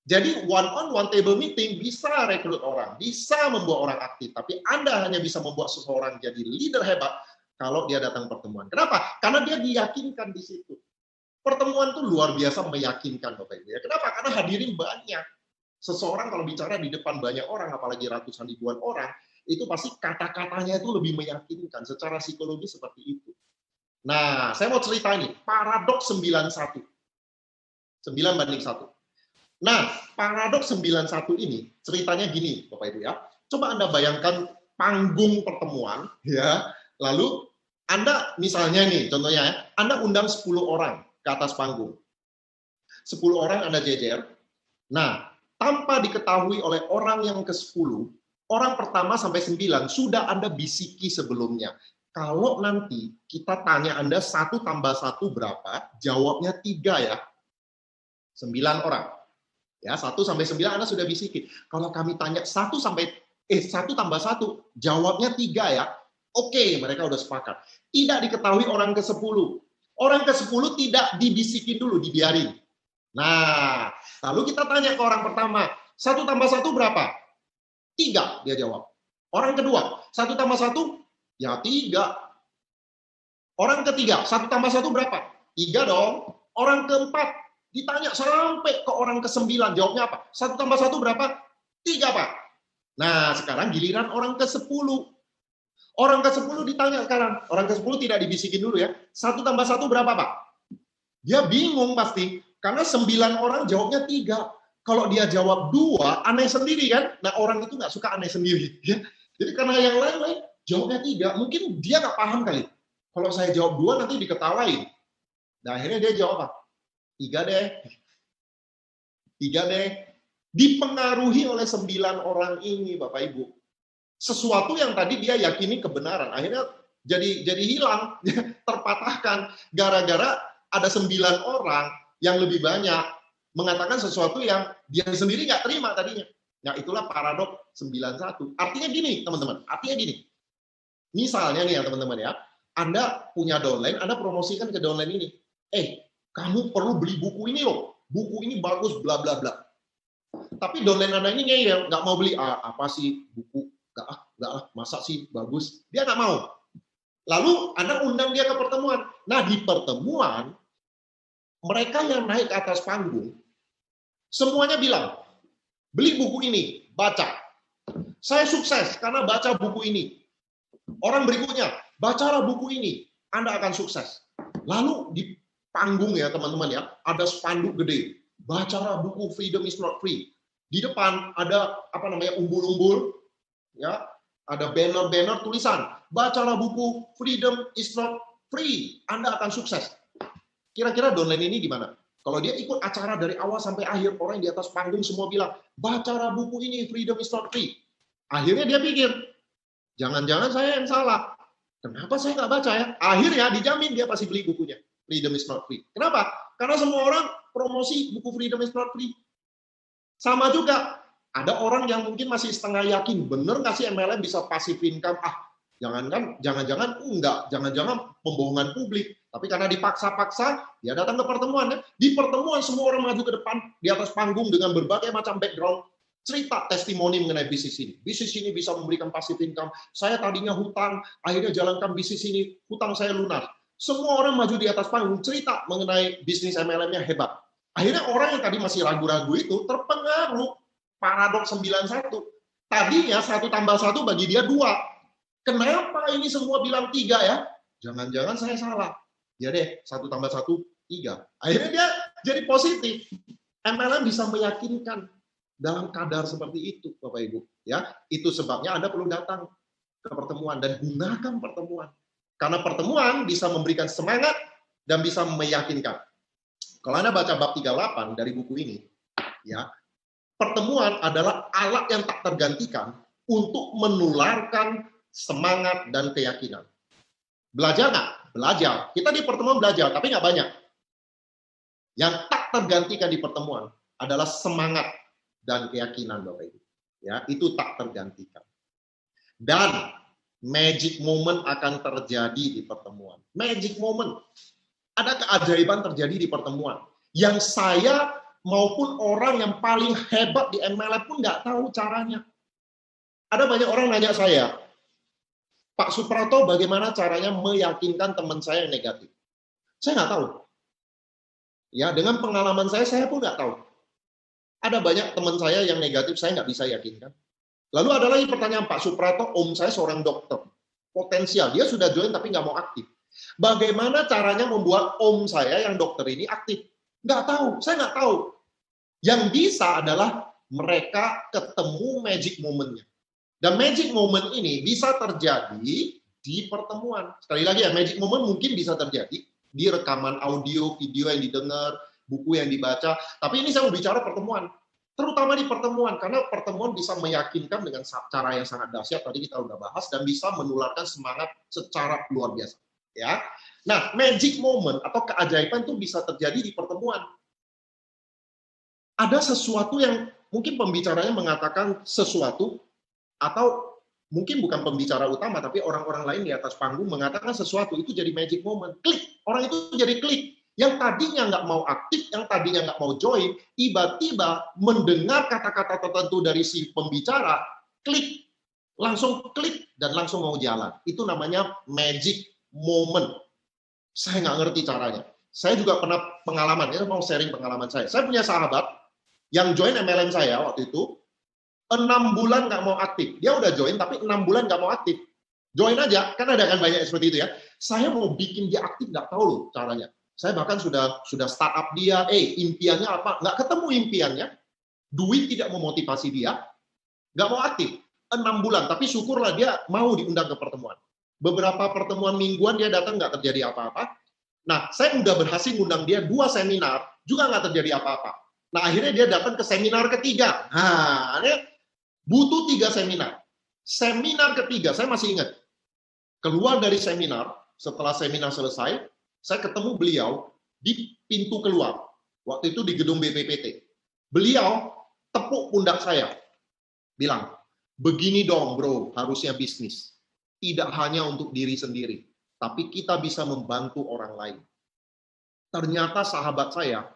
Jadi one-on-one table meeting bisa rekrut orang, bisa membuat orang aktif, tapi Anda hanya bisa membuat seseorang jadi leader hebat kalau dia datang pertemuan. Kenapa? Karena dia diyakinkan di situ. Pertemuan itu luar biasa meyakinkan, Bapak Ibu. Kenapa? Karena hadirin banyak. Seseorang kalau bicara di depan banyak orang, apalagi ratusan ribuan orang, itu pasti kata-katanya itu lebih meyakinkan. Secara psikologi seperti itu. Nah, saya mau cerita ini, paradoks 91. 9:1. Nah, paradoks 91 ini ceritanya gini, Bapak Ibu ya. Coba Anda bayangkan panggung pertemuan, ya. Lalu Anda misalnya nih, contohnya ya, Anda undang 10 orang ke atas panggung. 10 orang Anda jejer. Nah, tanpa diketahui oleh orang yang ke-10, orang pertama sampai 9 sudah Anda bisiki sebelumnya. Kalau nanti kita tanya Anda 1 tambah 1 berapa, jawabnya 3 ya. 9 orang. Ya, 1 sampai 9 Anda sudah bisiki. Kalau kami tanya 1 tambah 1, jawabnya 3 ya. Oke, mereka udah sepakat. Tidak diketahui orang ke-10. Orang ke-10 tidak dibisikin dulu, dibiarin. Nah, lalu kita tanya ke orang pertama, 1 tambah 1 berapa? 3, dia jawab. Orang kedua, 1 tambah 1? Ya 3. Orang ketiga, 1 tambah 1 berapa? 3 dong. Orang keempat, ditanya sampai ke orang ke-9, jawabnya apa? 1 tambah 1 berapa? 3, Pak. Nah, sekarang giliran orang ke-10. Orang ke-10 ditanya sekarang. Orang ke-10 tidak dibisikin dulu ya. 1 tambah 1 berapa, Pak? Dia bingung pasti. Karena 9 orang jawabnya 3. Kalau dia jawab 2, aneh sendiri kan? Nah, orang itu nggak suka aneh sendiri. Ya. Jadi karena yang lain jawabnya 3, mungkin dia nggak paham kali. Kalau saya jawab 2, nanti diketawain. Nah, akhirnya dia jawab apa? 3 deh. Dipengaruhi oleh 9 orang ini, Bapak Ibu. Sesuatu yang tadi dia yakini kebenaran, akhirnya jadi hilang, terpatahkan. Gara-gara ada 9 orang yang lebih banyak mengatakan sesuatu yang dia sendiri nggak terima tadinya. Nah, itulah paradoks 91. Artinya gini, teman-teman. Artinya gini. Misalnya nih ya, teman-teman ya. Anda punya downline, Anda promosikan ke downline ini. Kamu perlu beli buku ini loh. Buku ini bagus, bla bla bla. Tapi downline Anda ini ngeyel, nggak mau beli. Apa sih buku? Nggak, masa sih bagus? Dia nggak mau. Lalu Anda undang dia ke pertemuan. Nah, di pertemuan, mereka yang naik ke atas panggung, semuanya bilang, beli buku ini, baca. Saya sukses karena baca buku ini. Orang berikutnya, bacalah buku ini, Anda akan sukses. Lalu di panggung ya teman-teman ya, ada spanduk gede, bacalah buku Freedom is not free. Di depan ada umbul-umbul, ya, ada banner-banner tulisan, bacalah buku Freedom is not free, Anda akan sukses. Kira-kira downline ini gimana? Kalau dia ikut acara dari awal sampai akhir, orang di atas panggung semua bilang, bacalah buku ini, Freedom is not free. Akhirnya dia pikir, jangan-jangan saya yang salah. Kenapa saya nggak baca ya? Akhirnya dijamin dia pasti beli bukunya. Freedom is not free. Kenapa? Karena semua orang promosi buku Freedom is not free. Sama juga, ada orang yang mungkin masih setengah yakin, bener nggak sih MLM bisa passive income? Jangan-jangan enggak, jangan-jangan pembohongan publik. Tapi karena dipaksa-paksa, dia datang ke pertemuan. Ya. Di pertemuan semua orang maju ke depan, di atas panggung dengan berbagai macam background, cerita testimoni mengenai bisnis ini. Bisnis ini bisa memberikan passive income. Saya tadinya hutang, akhirnya jalankan bisnis ini, hutang saya lunas. Semua orang maju di atas panggung, cerita mengenai bisnis MLM-nya hebat. Akhirnya orang yang tadi masih ragu-ragu itu terpengaruh paradoks 91. Tadinya 1 tambah 1 bagi dia 2. Kenapa ini semua bilang 3 ya? Jangan-jangan saya salah. Ya deh, 1 tambah 1, 3. Akhirnya dia jadi positif. MLM bisa meyakinkan dalam kadar seperti itu, Bapak Ibu. Ya, itu sebabnya Anda perlu datang ke pertemuan dan gunakan pertemuan. Karena pertemuan bisa memberikan semangat dan bisa meyakinkan. Kalau Anda baca bab 38 dari buku ini, ya, pertemuan adalah alat yang tak tergantikan untuk menularkan semangat dan keyakinan. Belajar nggak? Belajar. Kita di pertemuan belajar, tapi nggak banyak. Yang tak tergantikan di pertemuan adalah semangat dan keyakinan, Bapak Ibu. Ya, itu tak tergantikan. Dan magic moment akan terjadi di pertemuan. Magic moment. Ada keajaiban terjadi di pertemuan. Yang saya maupun orang yang paling hebat di MLM pun nggak tahu caranya. Ada banyak orang nanya saya, Pak Suprato bagaimana caranya meyakinkan teman saya yang negatif? Saya nggak tahu. Ya, dengan pengalaman saya pun nggak tahu. Ada banyak teman saya yang negatif, saya nggak bisa yakinkan. Lalu ada lagi pertanyaan, Pak Suprato, om saya seorang dokter. Potensial, dia sudah join tapi nggak mau aktif. Bagaimana caranya membuat om saya yang dokter ini aktif? Nggak tahu, saya nggak tahu. Yang bisa adalah mereka ketemu magic moment-nya. Dan magic moment ini bisa terjadi di pertemuan. Sekali lagi ya, magic moment mungkin bisa terjadi di rekaman audio, video yang didengar, buku yang dibaca. Tapi ini saya mau bicara pertemuan. Terutama di pertemuan, karena pertemuan bisa meyakinkan dengan cara yang sangat dahsyat, tadi kita udah bahas, dan bisa menularkan semangat secara luar biasa. Ya. Nah, magic moment atau keajaiban itu bisa terjadi di pertemuan. Ada sesuatu yang mungkin pembicaranya mengatakan sesuatu, atau mungkin bukan pembicara utama, tapi orang-orang lain di atas panggung mengatakan sesuatu, itu jadi magic moment. Klik, orang itu jadi klik. Yang tadinya nggak mau aktif, yang tadinya nggak mau join, tiba-tiba mendengar kata-kata tertentu dari si pembicara, klik, dan langsung mau jalan. Itu namanya magic moment. Saya nggak ngerti caranya. Saya juga pernah pengalaman, ya mau sharing pengalaman saya. Saya punya sahabat yang join MLM saya waktu itu, 6 bulan nggak mau aktif. Dia udah join, tapi 6 bulan nggak mau aktif. Join aja, kan ada kan banyak seperti itu ya. Saya mau bikin dia aktif, nggak tahu loh caranya. Saya bahkan sudah startup dia, impiannya apa? Nggak ketemu impiannya, duit tidak memotivasi dia, nggak mau aktif. 6 bulan, tapi syukurlah dia mau diundang ke pertemuan. Beberapa pertemuan mingguan dia datang, nggak terjadi apa-apa. Nah, saya udah berhasil ngundang dia 2 seminar, juga nggak terjadi apa-apa. Nah, akhirnya dia datang ke seminar ketiga. Nah, ini butuh 3 seminar. Seminar ketiga, saya masih ingat. Keluar dari seminar, setelah seminar selesai, saya ketemu beliau di pintu keluar. Waktu itu di gedung BPPT. Beliau tepuk pundak saya. Bilang, begini dong bro, harusnya bisnis. Tidak hanya untuk diri sendiri, tapi kita bisa membantu orang lain. Ternyata sahabat saya,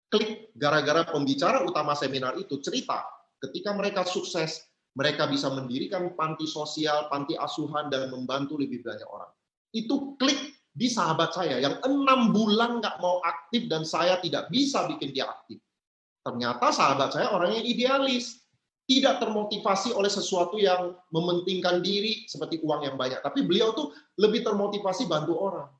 klik gara-gara pembicara utama seminar itu cerita, ketika mereka sukses, mereka bisa mendirikan panti sosial, panti asuhan, dan membantu lebih banyak orang. Itu klik di sahabat saya yang 6 bulan nggak mau aktif dan saya tidak bisa bikin dia aktif. Ternyata sahabat saya orangnya idealis, tidak termotivasi oleh sesuatu yang mementingkan diri seperti uang yang banyak. Tapi beliau tuh lebih termotivasi bantu orang.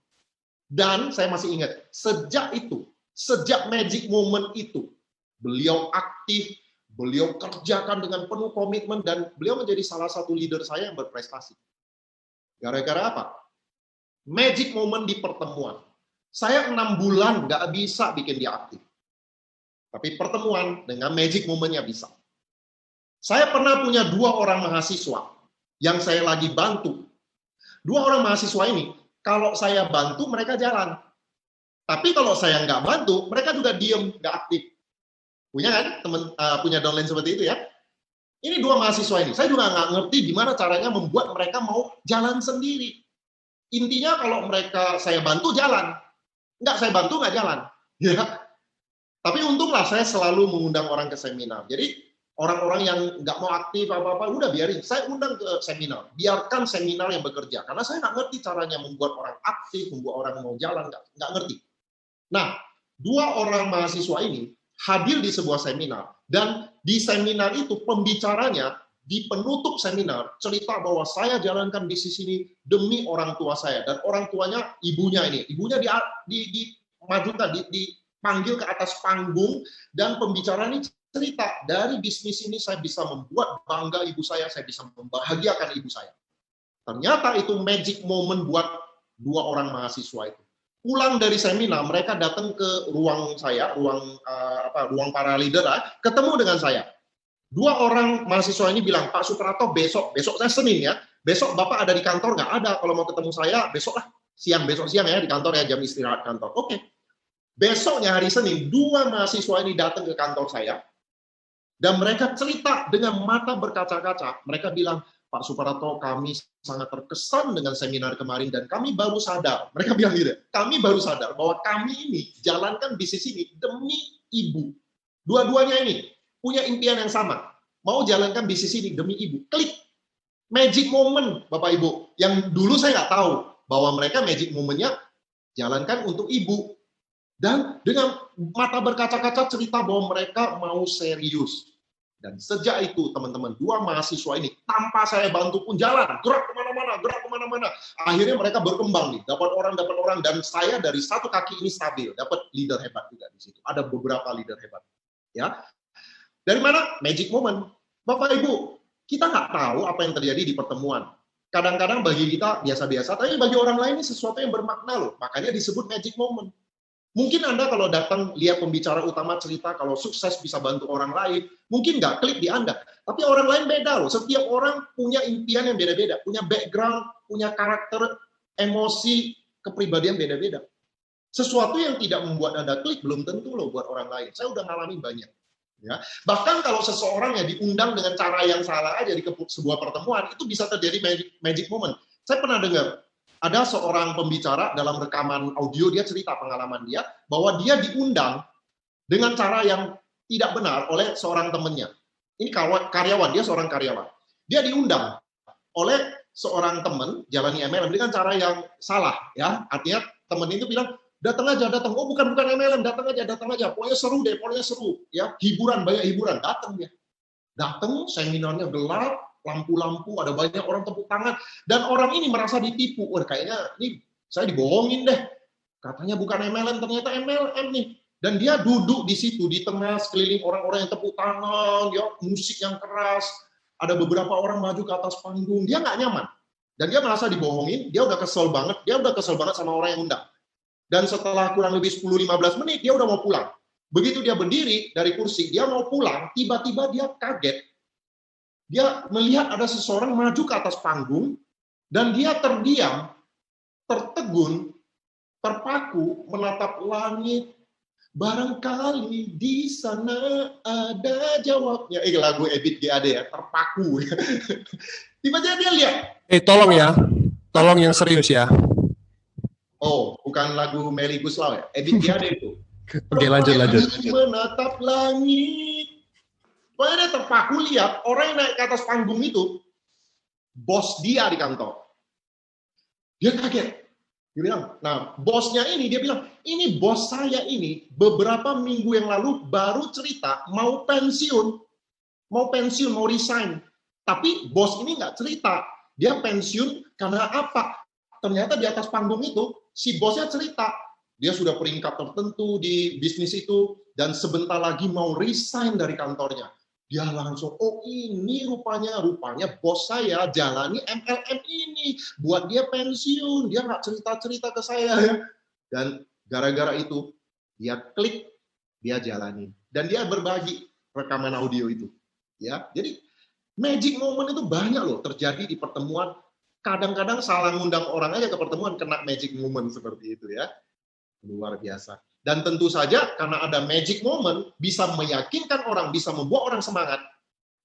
Dan saya masih ingat, sejak magic moment itu, beliau aktif, beliau kerjakan dengan penuh komitmen, dan beliau menjadi salah satu leader saya yang berprestasi. Gara-gara apa? Magic moment di pertemuan. Saya 6 bulan nggak bisa bikin dia aktif. Tapi pertemuan dengan magic moment-nya bisa. Saya pernah punya 2 orang mahasiswa yang saya lagi bantu. 2 orang mahasiswa ini, kalau saya bantu mereka jalan. Tapi kalau saya nggak bantu, mereka juga diem, nggak aktif. Punya kan teman punya downline seperti itu ya? Ini 2 mahasiswa ini, saya juga nggak ngerti gimana caranya membuat mereka mau jalan sendiri. Intinya kalau mereka saya bantu jalan, nggak saya bantu nggak jalan. Ya. Tapi untunglah saya selalu mengundang orang ke seminar. Jadi orang-orang yang nggak mau aktif apa-apa, udah biarin. Saya undang ke seminar, biarkan seminar yang bekerja. Karena saya nggak ngerti caranya membuat orang aktif, membuat orang mau jalan, nggak ngerti. Nah, 2 orang mahasiswa ini hadir di sebuah seminar, dan di seminar itu pembicaranya di penutup seminar cerita bahwa saya jalankan bisnis ini demi orang tua saya, dan orang tuanya ibunya dimajukan, dipanggil ke atas panggung, dan pembicara ini cerita dari bisnis ini saya bisa membuat bangga ibu saya bisa membahagiakan ibu saya. Ternyata itu magic moment buat 2 orang mahasiswa itu. Pulang dari seminar, mereka datang ke ruang saya, ruang para leader, ketemu dengan saya. 2 orang mahasiswa ini bilang, Pak Suprato besok saya Senin ya, besok Bapak ada di kantor nggak? Ada, kalau mau ketemu saya besok lah, besok siang ya di kantor ya, jam istirahat kantor. Oke. Besoknya hari Senin, 2 mahasiswa ini datang ke kantor saya, dan mereka cerita dengan mata berkaca-kaca, mereka bilang, Pak Suprapto, kami sangat terkesan dengan seminar kemarin dan kami baru sadar, mereka bilang gitu, kami baru sadar bahwa kami ini jalankan bisnis ini demi ibu. Dua-duanya ini punya impian yang sama, mau jalankan bisnis ini demi ibu. Klik, magic moment Bapak Ibu, yang dulu saya nggak tahu bahwa mereka magic moment-nya jalankan untuk ibu. Dan dengan mata berkaca-kaca cerita bahwa mereka mau serius. Dan sejak itu, teman-teman, dua mahasiswa ini, tanpa saya bantu pun jalan, gerak kemana-mana. Akhirnya mereka berkembang nih, dapat orang, dan saya dari satu kaki ini stabil, dapat leader hebat juga di situ. Ada beberapa leader hebat. Ya, dari mana? Magic moment. Bapak Ibu, kita nggak tahu apa yang terjadi di pertemuan. Kadang-kadang bagi kita biasa-biasa, tapi bagi orang lain ini sesuatu yang bermakna loh. Makanya disebut magic moment. Mungkin Anda kalau datang lihat pembicara utama cerita kalau sukses bisa bantu orang lain, mungkin nggak klik di Anda. Tapi orang lain beda loh. Setiap orang punya impian yang beda-beda, punya background, punya karakter, emosi, kepribadian beda-beda. Sesuatu yang tidak membuat Anda klik belum tentu loh buat orang lain. Saya udah ngalamin banyak. Ya. Bahkan kalau seseorang yang diundang dengan cara yang salah aja di sebuah pertemuan, itu bisa terjadi magic moment. Saya pernah dengar, ada seorang pembicara dalam rekaman audio, dia cerita pengalaman dia, bahwa dia diundang dengan cara yang tidak benar oleh seorang temannya. Ini karyawan, dia seorang karyawan. Dia diundang oleh seorang teman, jalani MLM dengan cara yang salah. Ya, artinya teman itu bilang, datang aja, datang. Oh, bukan MLM, datang aja. Pokoknya seru deh, pokoknya seru. Ya, hiburan, banyak hiburan. Datang dia. Datang, seminarnya gelap, lampu-lampu, ada banyak orang tepuk tangan, dan orang ini merasa ditipu. Wah, kayaknya ini saya dibohongin deh. Katanya bukan MLM, ternyata MLM nih. Dan dia duduk di situ, di tengah sekeliling orang-orang yang tepuk tangan, ya, musik yang keras, ada beberapa orang maju ke atas panggung, dia nggak nyaman. Dan dia merasa dibohongin, dia udah kesel banget sama orang yang undang. Dan setelah kurang lebih 10-15 menit, dia udah mau pulang. Begitu dia berdiri dari kursi, dia mau pulang, tiba-tiba dia kaget. Dia melihat ada seseorang maju ke atas panggung, dan dia terdiam, tertegun, terpaku, menatap langit. Barangkali di sana ada jawabnya. Lagu Ebit GAD ya, terpaku. Tiba-tiba dia lihat.
Tolong ya, tolong yang serius ya.
Oh, bukan lagu Melly Guslau ya, Ebit GAD itu.
Oke, lanjut.
Menatap langit. Pokoknya dia terpaku lihat orang yang naik ke atas panggung itu, bos dia di kantor. Dia kaget. Dia bilang, nah bosnya ini, dia bilang, ini bos saya ini beberapa minggu yang lalu baru cerita mau pensiun, mau resign. Tapi bos ini nggak cerita, dia pensiun karena apa? Ternyata di atas panggung itu, si bosnya cerita, dia sudah peringkat tertentu di bisnis itu, dan sebentar lagi mau resign dari kantornya. Dia langsung, oh ini rupanya bos saya jalani MLM ini, buat dia pensiun, dia nggak cerita-cerita ke saya. Dan gara-gara itu, dia klik, dia jalani. Dan dia berbagi rekaman audio itu. Ya, jadi magic moment itu banyak loh terjadi di pertemuan. Kadang-kadang salah ngundang orang aja ke pertemuan, kena magic moment seperti itu ya. Luar biasa. Dan tentu saja karena ada magic moment, bisa meyakinkan orang, bisa membuat orang semangat,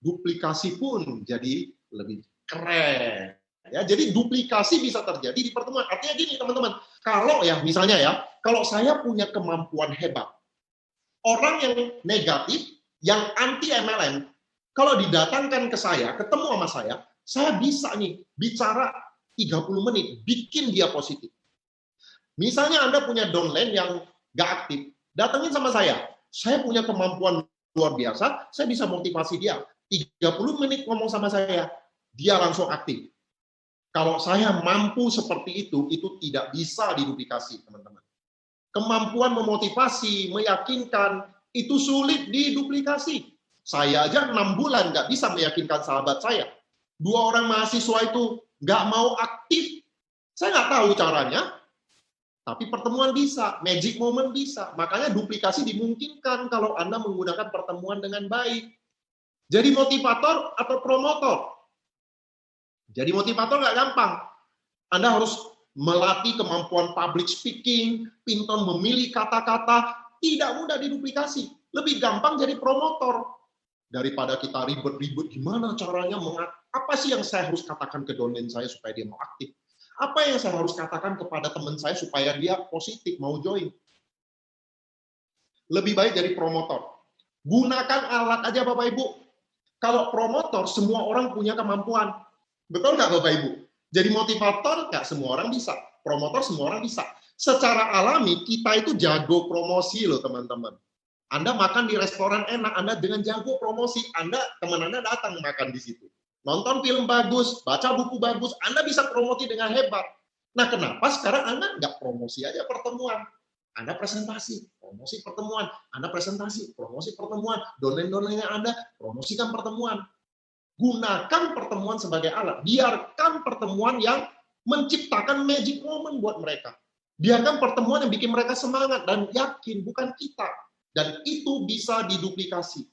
duplikasi pun jadi lebih keren. Ya, jadi duplikasi bisa terjadi di pertemuan. Artinya gini teman-teman, kalau ya misalnya ya, kalau saya punya kemampuan hebat, orang yang negatif, yang anti MLM, kalau didatangkan ke saya, ketemu sama saya bisa nih bicara 30 menit, bikin dia positif. Misalnya Anda punya downline yang nggak aktif, datangin sama saya punya kemampuan luar biasa, saya bisa motivasi dia, 30 menit ngomong sama saya, dia langsung aktif. Kalau saya mampu seperti itu tidak bisa diduplikasi, teman-teman. Kemampuan memotivasi, meyakinkan, itu sulit diduplikasi. Saya aja 6 bulan nggak bisa meyakinkan sahabat saya. 2 orang mahasiswa itu nggak mau aktif, saya nggak tahu caranya, tapi pertemuan bisa, magic moment bisa. Makanya duplikasi dimungkinkan kalau Anda menggunakan pertemuan dengan baik. Jadi motivator atau promotor? Jadi motivator nggak gampang. Anda harus melatih kemampuan public speaking, pintar memilih kata-kata, tidak mudah diduplikasi. Lebih gampang jadi promotor. Daripada kita ribet-ribet gimana caranya Apa sih yang saya harus katakan ke downline saya supaya dia mau aktif? Apa yang saya harus katakan kepada teman saya supaya dia positif, mau join? Lebih baik jadi promotor. Gunakan alat aja Bapak Ibu. Kalau promotor, semua orang punya kemampuan. Betul nggak Bapak Ibu? Jadi motivator, nggak semua orang bisa. Promotor, semua orang bisa. Secara alami, kita itu jago promosi loh teman-teman. Anda makan di restoran enak, Anda dengan jago promosi, teman Anda datang makan di situ. Nonton film bagus, baca buku bagus, Anda bisa promosi dengan hebat. Nah, kenapa sekarang Anda nggak promosi aja pertemuan? Anda presentasi, promosi pertemuan. Anda presentasi, promosi pertemuan. Domain-domainnya Anda, promosikan pertemuan. Gunakan pertemuan sebagai alat. Biarkan pertemuan yang menciptakan magic moment buat mereka. Biarkan pertemuan yang bikin mereka semangat dan yakin, bukan kita. Dan itu bisa diduplikasi.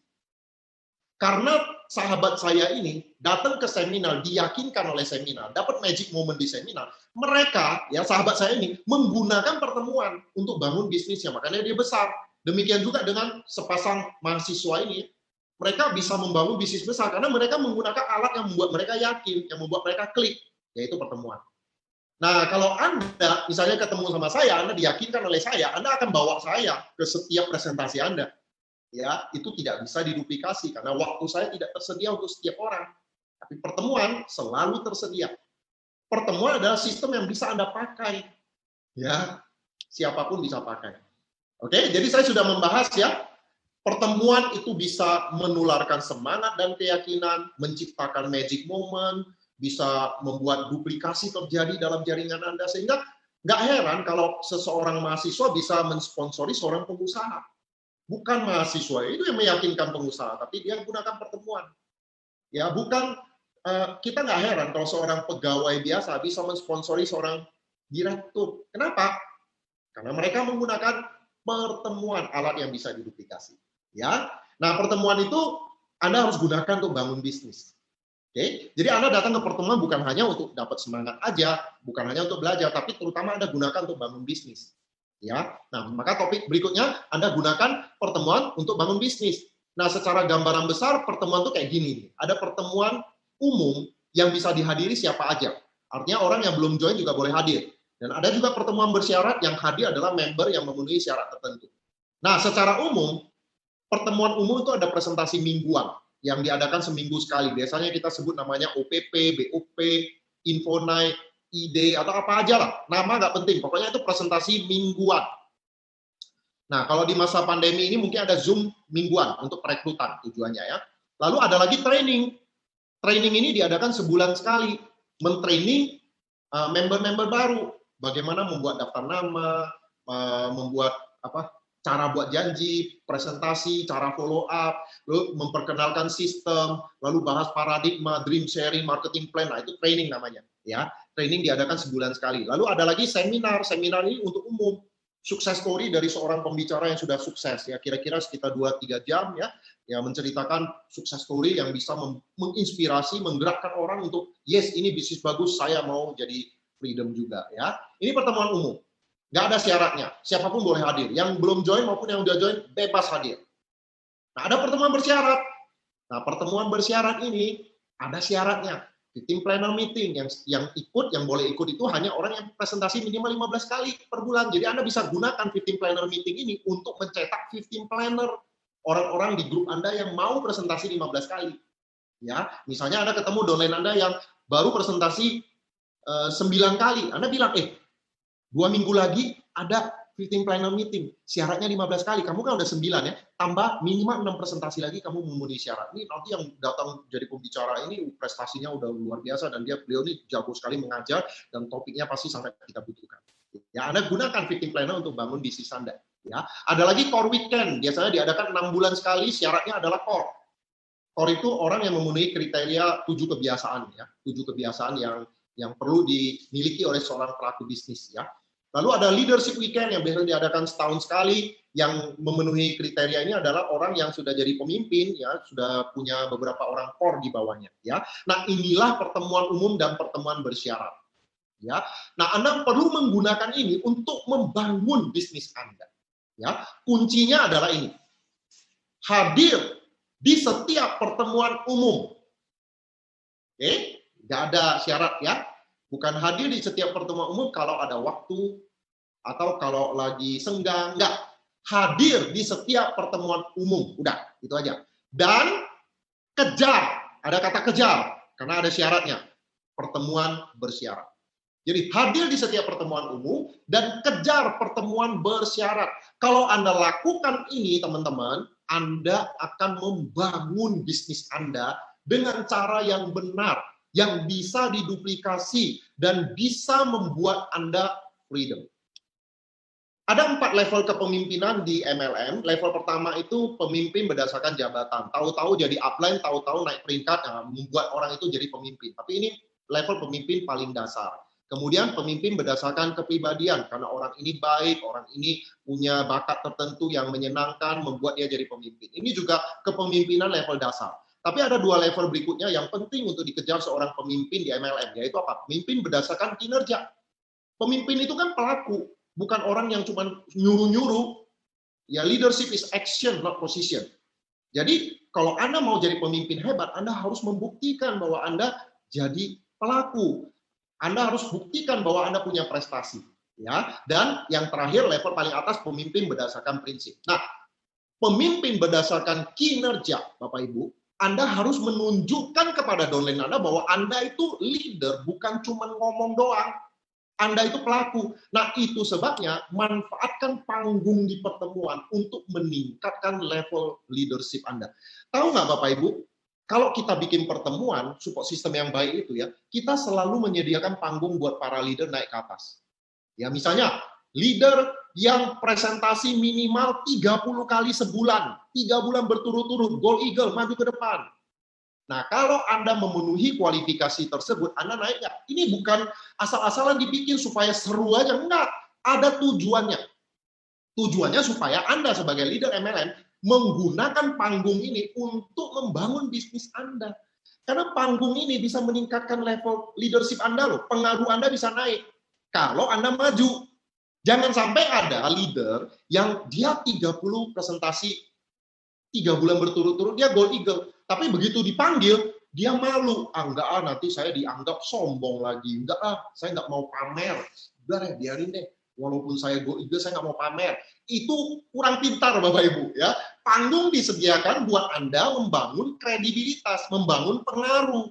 Karena sahabat saya ini datang ke seminar, diyakinkan oleh seminar, dapat magic moment di seminar, mereka, ya sahabat saya ini, menggunakan pertemuan untuk bangun bisnisnya, makanya dia besar. Demikian juga dengan sepasang mahasiswa ini, mereka bisa membangun bisnis besar, karena mereka menggunakan alat yang membuat mereka yakin, yang membuat mereka klik, yaitu pertemuan. Nah, kalau Anda misalnya ketemu sama saya, Anda diyakinkan oleh saya, Anda akan bawa saya ke setiap presentasi Anda. Ya, itu tidak bisa diduplikasi karena waktu saya tidak tersedia untuk setiap orang. Tapi pertemuan selalu tersedia. Pertemuan adalah sistem yang bisa Anda pakai. Ya, siapapun bisa pakai. Oke, jadi saya sudah membahas ya, pertemuan itu bisa menularkan semangat dan keyakinan, menciptakan magic moment, bisa membuat duplikasi terjadi dalam jaringan Anda, sehingga nggak heran kalau seseorang mahasiswa bisa mensponsori seorang pengusaha. Bukan mahasiswa itu yang meyakinkan pengusaha, tapi dia gunakan pertemuan. Ya, bukan kita nggak heran kalau seorang pegawai biasa bisa mensponsori seorang direktur. Kenapa? Karena mereka menggunakan pertemuan, alat yang bisa diduplikasi. Ya, nah pertemuan itu Anda harus gunakan untuk bangun bisnis. Oke, jadi Anda datang ke pertemuan bukan hanya untuk dapat semangat aja, bukan hanya untuk belajar, tapi terutama Anda gunakan untuk bangun bisnis. Ya, nah maka topik berikutnya Anda gunakan pertemuan untuk bangun bisnis. Nah, secara gambaran besar pertemuan itu kayak gini. Ada pertemuan umum yang bisa dihadiri siapa aja. Artinya orang yang belum join juga boleh hadir. Dan ada juga pertemuan bersyarat yang hadir adalah member yang memenuhi syarat tertentu. Nah, secara umum pertemuan umum itu ada presentasi mingguan yang diadakan seminggu sekali. Biasanya kita sebut namanya OPP, BOP, Info Night, ide atau apa aja lah, nama nggak penting, pokoknya itu presentasi mingguan. Nah, kalau di masa pandemi ini mungkin ada Zoom mingguan untuk perekrutan tujuannya ya. Lalu ada lagi training. Training ini diadakan sebulan sekali, mentraining member-member baru, bagaimana membuat daftar nama, membuat cara buat janji, presentasi, cara follow up, lalu memperkenalkan sistem, lalu bahas paradigma, dream sharing, marketing plan. Nah, itu training namanya ya. Training diadakan sebulan sekali. Lalu ada lagi seminar. Seminar ini untuk umum. Sukses story dari seorang pembicara yang sudah sukses. Ya, kira-kira sekitar 2-3 jam ya, menceritakan sukses story yang bisa menginspirasi, menggerakkan orang untuk yes, ini bisnis bagus, saya mau jadi freedom juga ya. Ini pertemuan umum. Nggak ada syaratnya. Siapapun boleh hadir. Yang belum join maupun yang udah join bebas hadir. Nah, ada pertemuan bersyarat. Nah, pertemuan bersyarat ini ada syaratnya. Team planner meeting yang ikut, yang boleh ikut itu hanya orang yang presentasi minimal 15 kali per bulan. Jadi Anda bisa gunakan 15 planner meeting ini untuk mencetak 15 planner, orang-orang di grup Anda yang mau presentasi 15 kali. Ya, misalnya Anda ketemu downline Anda yang baru presentasi 9 kali. Anda bilang, 2 minggu lagi ada 15 planner meeting, syaratnya 15 kali, kamu kan udah 9 ya, tambah minimal 6 presentasi lagi kamu memenuhi syarat. Ini nanti yang datang jadi pembicara ini prestasinya udah luar biasa dan beliau ini jago sekali mengajar dan topiknya pasti sangat kita butuhkan. Ya, Anda gunakan 15 planner untuk bangun bisnis Anda. Ya, ada lagi core weekend, biasanya diadakan 6 bulan sekali, syaratnya adalah core. Core itu orang yang memenuhi kriteria 7 kebiasaan ya, 7 kebiasaan yang perlu dimiliki oleh seorang pelaku bisnis ya. Lalu ada leadership weekend yang biasanya diadakan setahun sekali, yang memenuhi kriteria ini adalah orang yang sudah jadi pemimpin, ya sudah punya beberapa orang core di bawahnya. Ya, nah inilah pertemuan umum dan pertemuan bersyarat. Ya, nah Anda perlu menggunakan ini untuk membangun bisnis Anda. Ya, kuncinya adalah ini: hadir di setiap pertemuan umum. Nggak ada syarat ya. Bukan hadir di setiap pertemuan umum kalau ada waktu atau kalau lagi senggang, enggak. Hadir di setiap pertemuan umum, udah, itu aja. Dan kejar, ada kata kejar, karena ada syaratnya, pertemuan bersyarat. Jadi hadir di setiap pertemuan umum dan kejar pertemuan bersyarat. Kalau Anda lakukan ini, teman-teman, Anda akan membangun bisnis Anda dengan cara yang benar, yang bisa diduplikasi dan bisa membuat Anda freedom. Ada 4 level kepemimpinan di MLM. Level pertama itu pemimpin berdasarkan jabatan. Tahu-tahu jadi upline, tahu-tahu naik peringkat, membuat orang itu jadi pemimpin. Tapi ini level pemimpin paling dasar. Kemudian pemimpin berdasarkan kepribadian, karena orang ini baik, orang ini punya bakat tertentu yang menyenangkan, membuat dia jadi pemimpin. Ini juga kepemimpinan level dasar. Tapi ada 2 level berikutnya yang penting untuk dikejar seorang pemimpin di MLM, yaitu apa? Pemimpin berdasarkan kinerja. Pemimpin itu kan pelaku, bukan orang yang cuma nyuruh-nyuruh. Ya, leadership is action, not position. Jadi, kalau Anda mau jadi pemimpin hebat, Anda harus membuktikan bahwa Anda jadi pelaku. Anda harus buktikan bahwa Anda punya prestasi. Ya, dan yang terakhir, level paling atas, pemimpin berdasarkan prinsip. Nah, pemimpin berdasarkan kinerja, Bapak Ibu, Anda harus menunjukkan kepada downline Anda bahwa Anda itu leader, bukan cuma ngomong doang. Anda itu pelaku. Nah, itu sebabnya manfaatkan panggung di pertemuan untuk meningkatkan level leadership Anda. Tahu nggak Bapak Ibu, kalau kita bikin pertemuan, support system yang baik itu ya, kita selalu menyediakan panggung buat para leader naik ke atas. Ya, misalnya, leader yang presentasi minimal 30 kali sebulan, 3 bulan berturut-turut, Gold Eagle, maju ke depan. Nah, kalau Anda memenuhi kualifikasi tersebut, Anda naik nggak? Ini bukan asal-asalan dibikin supaya seru aja, enggak. Ada tujuannya. Tujuannya supaya Anda sebagai leader MLM menggunakan panggung ini untuk membangun bisnis Anda. Karena panggung ini bisa meningkatkan level leadership Anda loh. Pengaruh Anda bisa naik. Kalau Anda maju. Jangan sampai ada leader yang dia 30 presentasi 3 bulan berturut-turut, dia Gold Eagle. Tapi begitu dipanggil, dia malu. Enggak nanti saya dianggap sombong lagi. Enggak saya nggak mau pamer. Udah deh, biarin deh. Walaupun saya Gold Eagle, saya nggak mau pamer. Itu kurang pintar, Bapak Ibu. Ya, panggung disediakan buat Anda membangun kredibilitas, membangun pengaruh.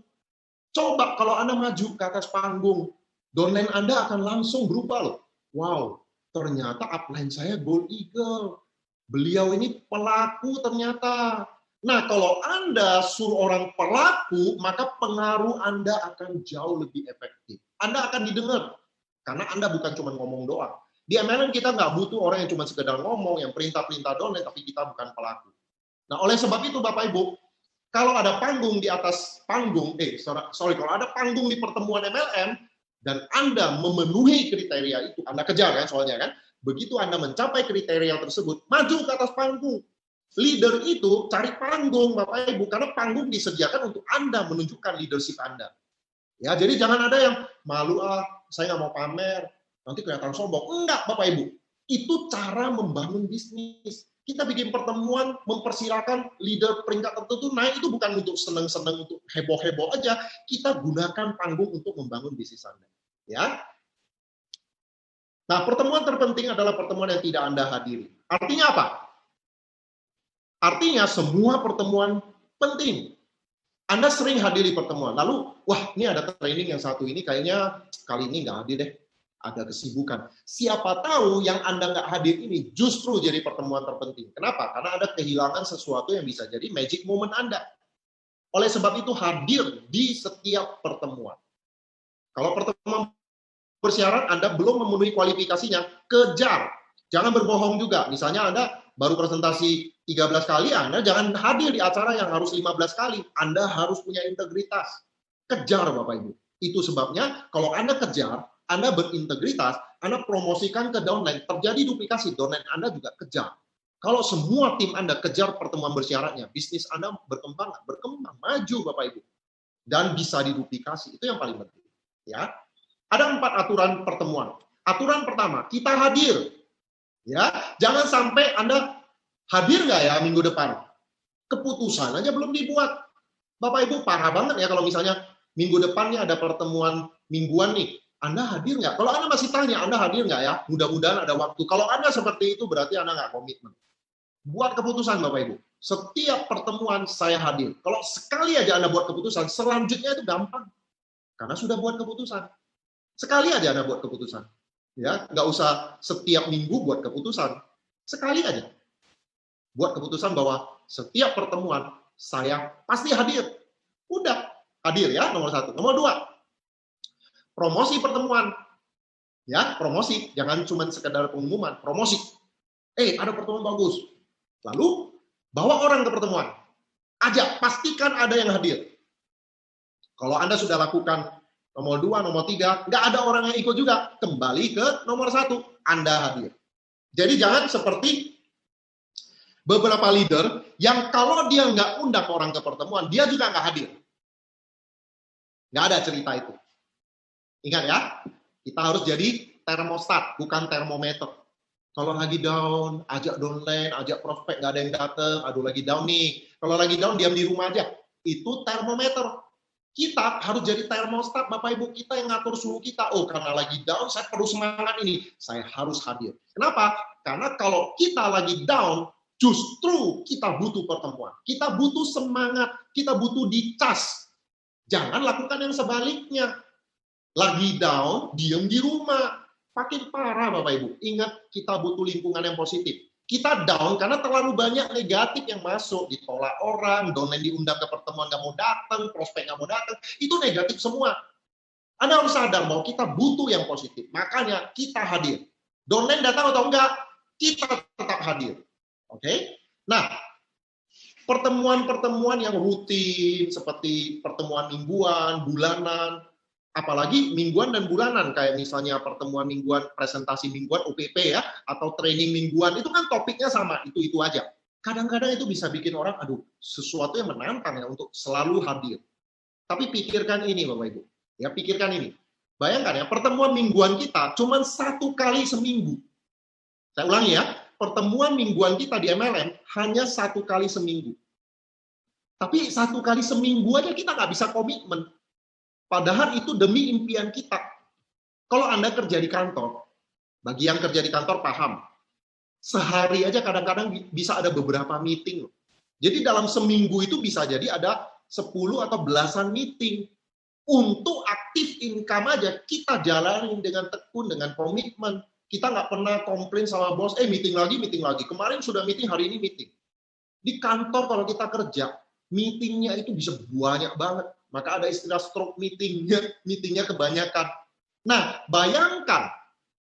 Coba kalau Anda maju ke atas panggung, downline Anda akan langsung berubah loh. Wow, ternyata upline saya Gold Eagle. Beliau ini pelaku ternyata. Nah, kalau Anda suruh orang pelaku, maka pengaruh Anda akan jauh lebih efektif. Anda akan didengar, karena Anda bukan cuma ngomong doang. Di MLM kita nggak butuh orang yang cuma sekedar ngomong, yang perintah-perintah doang, tapi kita bukan pelaku. Nah, oleh sebab itu Bapak Ibu, kalau ada panggung di atas panggung, kalau ada panggung di pertemuan MLM, dan Anda memenuhi kriteria itu, Anda kejar kan soalnya kan, begitu Anda mencapai kriteria tersebut, maju ke atas panggung. Leader itu cari panggung, Bapak Ibu, karena panggung disediakan untuk Anda menunjukkan leadership Anda. Ya, jadi jangan ada yang malu, saya nggak mau pamer, nanti kelihatan sombong. Enggak, Bapak Ibu. Itu cara membangun bisnis. Kita bikin pertemuan, mempersilahkan leader peringkat tertentu naik, itu bukan untuk seneng-seneng, untuk heboh-heboh aja. Kita gunakan panggung untuk membangun bisnis Anda. Ya. Nah, pertemuan terpenting adalah pertemuan yang tidak Anda hadiri. Artinya apa? Artinya semua pertemuan penting. Anda sering hadiri pertemuan, lalu, wah ini ada training yang satu ini, kayaknya kali ini nggak hadir deh, ada kesibukan. Siapa tahu yang Anda nggak hadir ini justru jadi pertemuan terpenting. Kenapa? Karena ada kehilangan sesuatu yang bisa jadi magic moment Anda. Oleh sebab itu hadir di setiap pertemuan. Kalau pertemuan bersyarat Anda belum memenuhi kualifikasinya, kejar. Jangan berbohong juga. Misalnya Anda baru presentasi 13 kali, Anda jangan hadir di acara yang harus 15 kali. Anda harus punya integritas. Kejar, Bapak Ibu. Itu sebabnya kalau Anda kejar, Anda berintegritas, Anda promosikan ke downline, terjadi duplikasi, downline Anda juga kejar. Kalau semua tim Anda kejar pertemuan bersyaratnya, bisnis Anda berkembang, maju Bapak Ibu. Dan bisa diduplikasi, itu yang paling penting. Ya. Ada 4 aturan pertemuan. Aturan pertama, kita hadir. Ya, jangan sampai Anda hadir nggak ya minggu depan? Keputusan aja belum dibuat. Bapak Ibu parah banget ya kalau misalnya minggu depan nih ada pertemuan mingguan nih. Anda hadir nggak? Kalau Anda masih tanya, Anda hadir nggak ya? Mudah-mudahan ada waktu. Kalau Anda seperti itu, berarti Anda nggak komitmen. Buat keputusan, Bapak Ibu. Setiap pertemuan saya hadir. Kalau sekali aja Anda buat keputusan, selanjutnya itu gampang. Karena sudah buat keputusan. Sekali aja Anda buat keputusan. Ya, nggak usah setiap minggu buat keputusan. Sekali aja. Buat keputusan bahwa setiap pertemuan saya pasti hadir. Udah, hadir ya, nomor 1. Nomor 2, promosi pertemuan. Ya, promosi. Jangan cuma sekedar pengumuman, promosi. Ada pertemuan bagus. Lalu, bawa orang ke pertemuan. Ajak, pastikan ada yang hadir. Kalau Anda sudah lakukan nomor 2, nomor 3, nggak ada orang yang ikut juga, kembali ke nomor 1, Anda hadir. Jadi jangan seperti beberapa leader yang kalau dia nggak undang orang ke pertemuan, dia juga nggak hadir. Nggak ada cerita itu. Ingat ya, kita harus jadi termostat, bukan termometer. Kalau lagi down, ajak downline, ajak prospek, nggak ada yang datang, aduh lagi down nih. Kalau lagi down, diam di rumah aja. Itu termometer. Kita harus jadi termostat, Bapak Ibu, kita yang ngatur suhu kita. Oh, karena lagi down, saya perlu semangat ini. Saya harus hadir. Kenapa? Karena kalau kita lagi down, justru kita butuh pertemuan. Kita butuh semangat, kita butuh dicas. Jangan lakukan yang sebaliknya. Lagi down, diam di rumah. Makin parah, Bapak Ibu. Ingat, kita butuh lingkungan yang positif. Kita down karena terlalu banyak negatif yang masuk. Ditolak orang, downline diundang ke pertemuan nggak mau datang, prospek nggak mau datang. Itu negatif semua. Anda harus sadar bahwa kita butuh yang positif. Makanya kita hadir. Downline datang atau enggak, kita tetap hadir. Oke? Nah, pertemuan-pertemuan yang rutin, seperti pertemuan mingguan, bulanan, apalagi mingguan dan bulanan, kayak misalnya pertemuan mingguan, presentasi mingguan, OPP ya, atau training mingguan, itu kan topiknya sama, itu aja. Kadang-kadang itu bisa bikin orang, aduh, sesuatu yang menantang ya untuk selalu hadir. Tapi pikirkan ini, Bapak Ibu. Ya, pikirkan ini. Bayangkan ya, pertemuan mingguan kita cuma 1 kali seminggu. Saya ulangi ya, pertemuan mingguan kita di MLM hanya 1 kali seminggu. Tapi 1 kali seminggu aja kita nggak bisa komitmen. Padahal itu demi impian kita. Kalau Anda kerja di kantor, bagi yang kerja di kantor paham, sehari aja kadang-kadang bisa ada beberapa meeting. Jadi dalam seminggu itu bisa jadi ada 10 atau belasan meeting. Untuk aktif income aja, kita jalanin dengan tekun, dengan komitmen. Kita nggak pernah komplain sama bos, meeting lagi. Kemarin sudah meeting, hari ini meeting. Di kantor kalau kita kerja, meetingnya itu bisa banyak banget. Maka ada istilah stroke meetingnya kebanyakan. Nah, bayangkan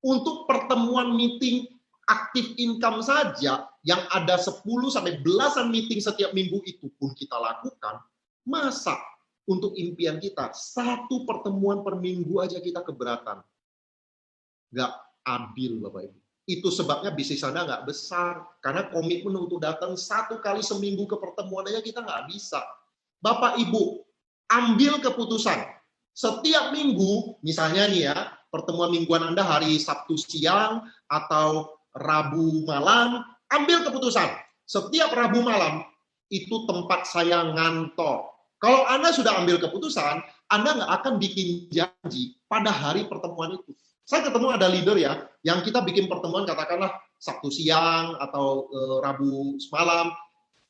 untuk pertemuan meeting aktif income saja yang ada 10 sampai belasan meeting setiap minggu itu pun kita lakukan, masa untuk impian kita 1 pertemuan per minggu aja kita keberatan? Nggak adil, Bapak Ibu. Itu sebabnya bisnis Anda nggak besar, karena komitmen untuk datang 1 kali seminggu ke pertemuan aja kita nggak bisa. Bapak Ibu, ambil keputusan. Setiap minggu, misalnya nih ya, pertemuan mingguan Anda hari Sabtu siang atau Rabu malam, ambil keputusan. Setiap Rabu malam, itu tempat saya ngantor. Kalau Anda sudah ambil keputusan, Anda nggak akan bikin janji pada hari pertemuan itu. Saya ketemu ada leader ya, yang kita bikin pertemuan katakanlah Sabtu siang atau Rabu malam.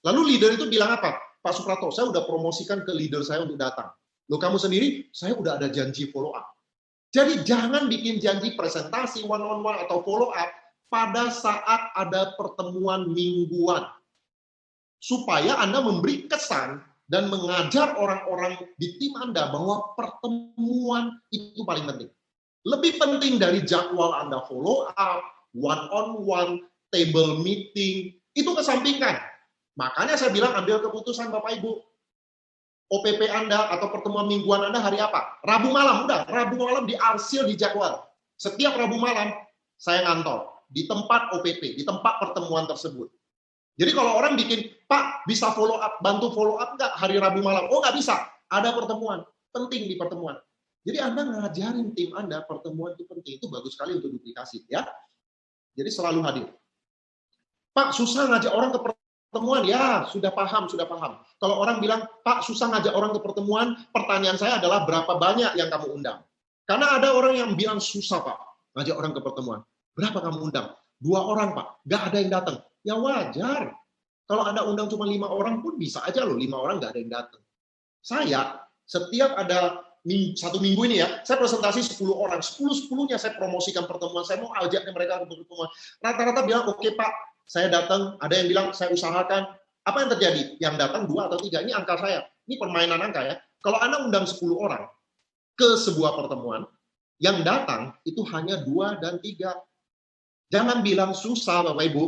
Lalu leader itu bilang apa? Pak Suprato, saya udah promosikan ke leader saya untuk datang. Loh, kamu sendiri, saya udah ada janji follow up. Jadi jangan bikin janji presentasi one-on-one atau follow up pada saat ada pertemuan mingguan. Supaya Anda memberi kesan dan mengajar orang-orang di tim Anda bahwa pertemuan itu paling penting. Lebih penting dari jadwal Anda follow up, one-on-one, table meeting, itu kesampingkan. Makanya saya bilang ambil keputusan Bapak Ibu. OPP Anda atau pertemuan mingguan Anda hari apa? Rabu malam, udah. Rabu malam diarsir di jadwal. Setiap Rabu malam saya ngantor di tempat OPP, di tempat pertemuan tersebut. Jadi kalau orang bikin, Pak bisa follow up, bantu follow up nggak hari Rabu malam? Oh nggak bisa, ada pertemuan, penting di pertemuan. Jadi Anda ngajarin tim Anda pertemuan itu penting, itu bagus sekali untuk duplikasi ya. Jadi selalu hadir. Pak susah ngajak orang ke pertemuan. pertemuan, ya sudah paham, sudah paham. Kalau orang bilang, Pak susah ngajak orang ke pertemuan, pertanyaan saya adalah berapa banyak yang kamu undang? Karena ada orang yang bilang susah Pak, ngajak orang ke pertemuan. Berapa kamu undang? 2 orang Pak, nggak ada yang datang. Ya wajar. Kalau Anda undang cuma 5 orang pun bisa aja loh, 5 orang nggak ada yang datang. Saya, setiap ada satu minggu ini ya, saya presentasi 10 orang, 10-10-nya saya promosikan pertemuan, saya mau ajak mereka ke pertemuan. Rata-rata bilang, oke Pak, saya datang, ada yang bilang, saya usahakan. Apa yang terjadi? Yang datang 2 atau 3, ini angka saya. Ini permainan angka ya. Kalau Anda undang 10 orang ke sebuah pertemuan, yang datang itu hanya 2 dan 3. Jangan bilang susah Bapak Ibu,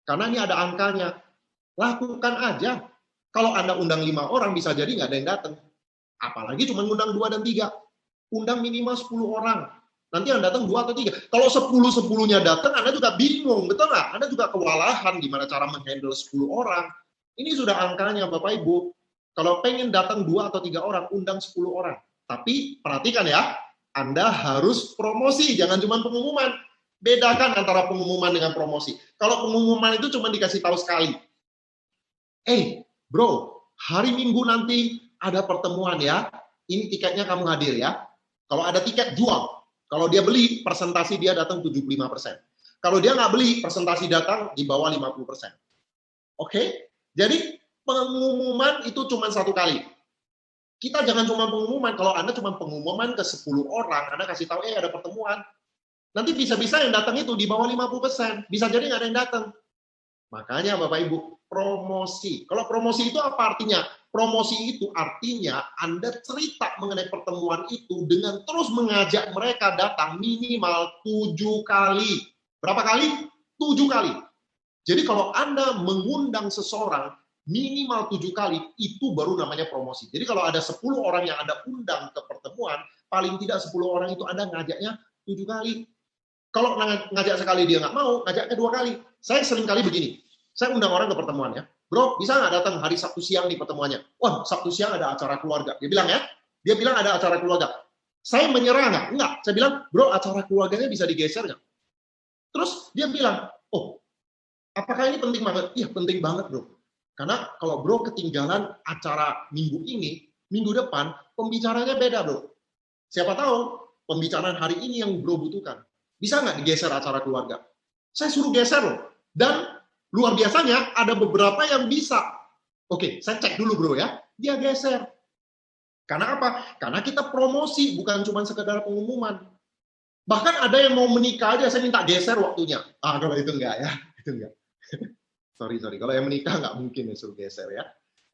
karena ini ada angkanya. Lakukan aja. Kalau Anda undang 5 orang, bisa jadi nggak ada yang datang. Apalagi cuma undang 2 dan 3. Undang minimal 10 orang. Nanti yang datang 2 atau 3. Kalau 10-10-nya datang, Anda juga bingung, betul nggak? Anda juga kewalahan gimana cara menghandle 10 orang. Ini sudah angkanya, Bapak Ibu. Kalau pengen datang 2 atau 3 orang, undang 10 orang. Tapi perhatikan ya, Anda harus promosi, jangan cuma pengumuman. Bedakan antara pengumuman dengan promosi. Kalau pengumuman itu cuma dikasih tahu sekali. Bro, hari Minggu nanti ada pertemuan ya. Ini tiketnya kamu hadir ya. Kalau ada tiket, jual. Kalau dia beli, persentasi dia datang 75%. Kalau dia nggak beli, persentasi datang di bawah 50%. Oke? Jadi, pengumuman itu cuma 1 kali. Kita jangan cuma pengumuman. Kalau Anda cuma pengumuman ke 10 orang, Anda kasih tahu, ada pertemuan. Nanti bisa-bisa yang datang itu di bawah 50%. Bisa jadi nggak ada yang datang. Makanya Bapak Ibu, promosi. Kalau promosi itu apa artinya? Promosi itu artinya Anda cerita mengenai pertemuan itu dengan terus mengajak mereka datang minimal 7 kali. Berapa kali? 7 kali. Jadi kalau Anda mengundang seseorang minimal 7 kali, itu baru namanya promosi. Jadi kalau ada 10 orang yang Anda undang ke pertemuan, paling tidak 10 orang itu Anda ngajaknya 7 kali. Kalau ngajak sekali dia nggak mau, ngajaknya 2 kali. Saya sering kali begini, saya undang orang ke pertemuan ya, bro bisa nggak datang hari Sabtu siang di pertemuannya? Wah, Sabtu siang ada acara keluarga. Dia bilang ada acara keluarga. Saya menyerah nggak? Enggak. Saya bilang, bro acara keluarganya bisa digeser nggak? Terus dia bilang, oh, apakah ini penting banget? Iya, penting banget bro. Karena kalau bro ketinggalan acara minggu ini, minggu depan, pembicaranya beda bro. Siapa tahu pembicaraan hari ini yang bro butuhkan. Bisa nggak digeser acara keluarga? Saya suruh geser loh. Dan luar biasanya ada beberapa yang bisa. Oke, saya cek dulu bro ya. Dia geser. Karena apa? Karena kita promosi, bukan cuma sekedar pengumuman. Bahkan ada yang mau menikah aja, saya minta geser waktunya. Kalau itu enggak ya. Itu enggak. sorry. Kalau yang menikah nggak mungkin ya suruh geser ya.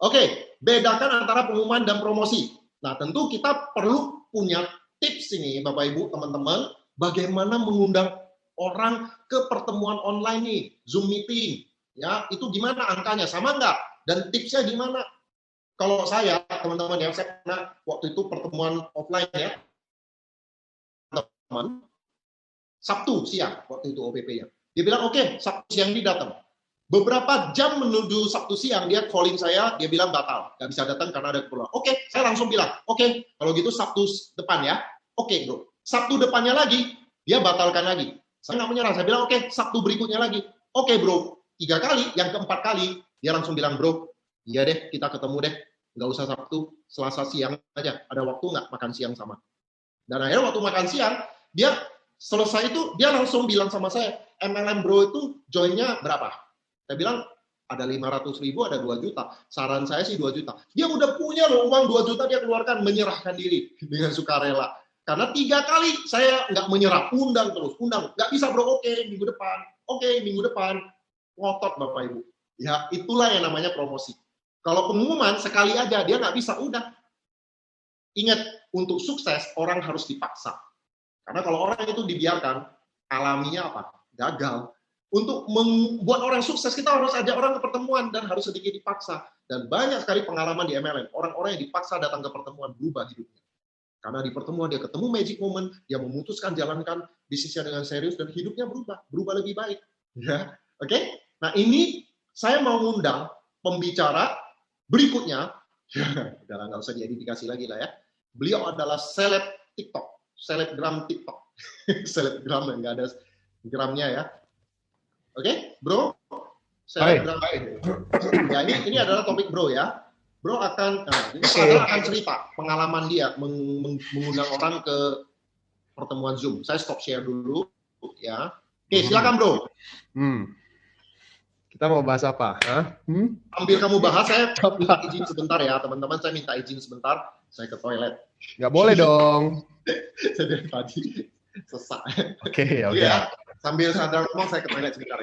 Oke, bedakan antara pengumuman dan promosi. Nah, tentu kita perlu punya tips ini, Bapak Ibu, teman-teman, bagaimana mengundang orang ke pertemuan online nih, Zoom meeting. Ya, itu gimana angkanya? Sama nggak? Dan tipsnya gimana? Kalau saya, teman-teman ya, saya pernah waktu itu pertemuan offline ya, teman, Sabtu siang, waktu itu OPP-nya. Dia bilang, oke, Sabtu siang ini datang. Beberapa jam menuju Sabtu siang, dia calling saya, dia bilang batal. Nggak bisa datang karena ada keperluan. Oke, saya langsung bilang, oke, kalau gitu Sabtu depan ya. Oke, bro. Sabtu depannya lagi, dia batalkan lagi. Saya nggak menyerah, saya bilang, oke, Sabtu berikutnya lagi. Oke, bro. 3 kali, yang keempat kali, dia langsung bilang, bro, iya deh, kita ketemu deh. Nggak usah Sabtu, Selasa siang aja. Ada waktu nggak makan siang sama? Dan akhirnya waktu makan siang, dia selesai itu, dia langsung bilang sama saya, MLM bro itu joinnya berapa? Saya bilang, ada 500.000, ada 2 juta. Saran saya sih 2 juta. Dia udah punya loh uang 2 juta, dia keluarkan, menyerahkan diri dengan sukarela. Karena 3 kali saya nggak menyerah, undang terus, undang. Nggak bisa bro, oke, minggu depan. Ngotot Bapak Ibu. Ya, itulah yang namanya promosi. Kalau pengumuman, sekali aja, dia nggak bisa, udah. Ingat, untuk sukses, orang harus dipaksa. Karena kalau orang itu dibiarkan, alaminya apa? Gagal. Untuk membuat orang sukses, kita harus ajak orang ke pertemuan dan harus sedikit dipaksa. Dan banyak sekali pengalaman di MLM. Orang-orang yang dipaksa datang ke pertemuan berubah hidupnya. Karena di pertemuan dia ketemu magic moment, dia memutuskan jalankan bisnisnya dengan serius dan hidupnya berubah lebih baik. Ya, oke? Nah ini saya mau ngundang pembicara berikutnya. Udah nggak usah diidentifikasi lagi lah ya. Beliau adalah seleb TikTok, selebgram TikTok, selebgram nggak ada gramnya ya. Oke, bro, Saya bilang, ya ini adalah topik bro ya. Bro akan, ini akan cerita pengalaman dia mengundang orang ke pertemuan Zoom. Saya stop share dulu ya. Oke, silakan bro.
Kita mau bahas apa?
Ambil kamu bahas, saya minta izin sebentar ya teman-teman. Saya minta izin sebentar. Saya ke toilet.
Nggak boleh dong.
Saya dari tadi sesak.
Oke.
Ya, sambil sadar ngomong saya ke toilet sebentar ya.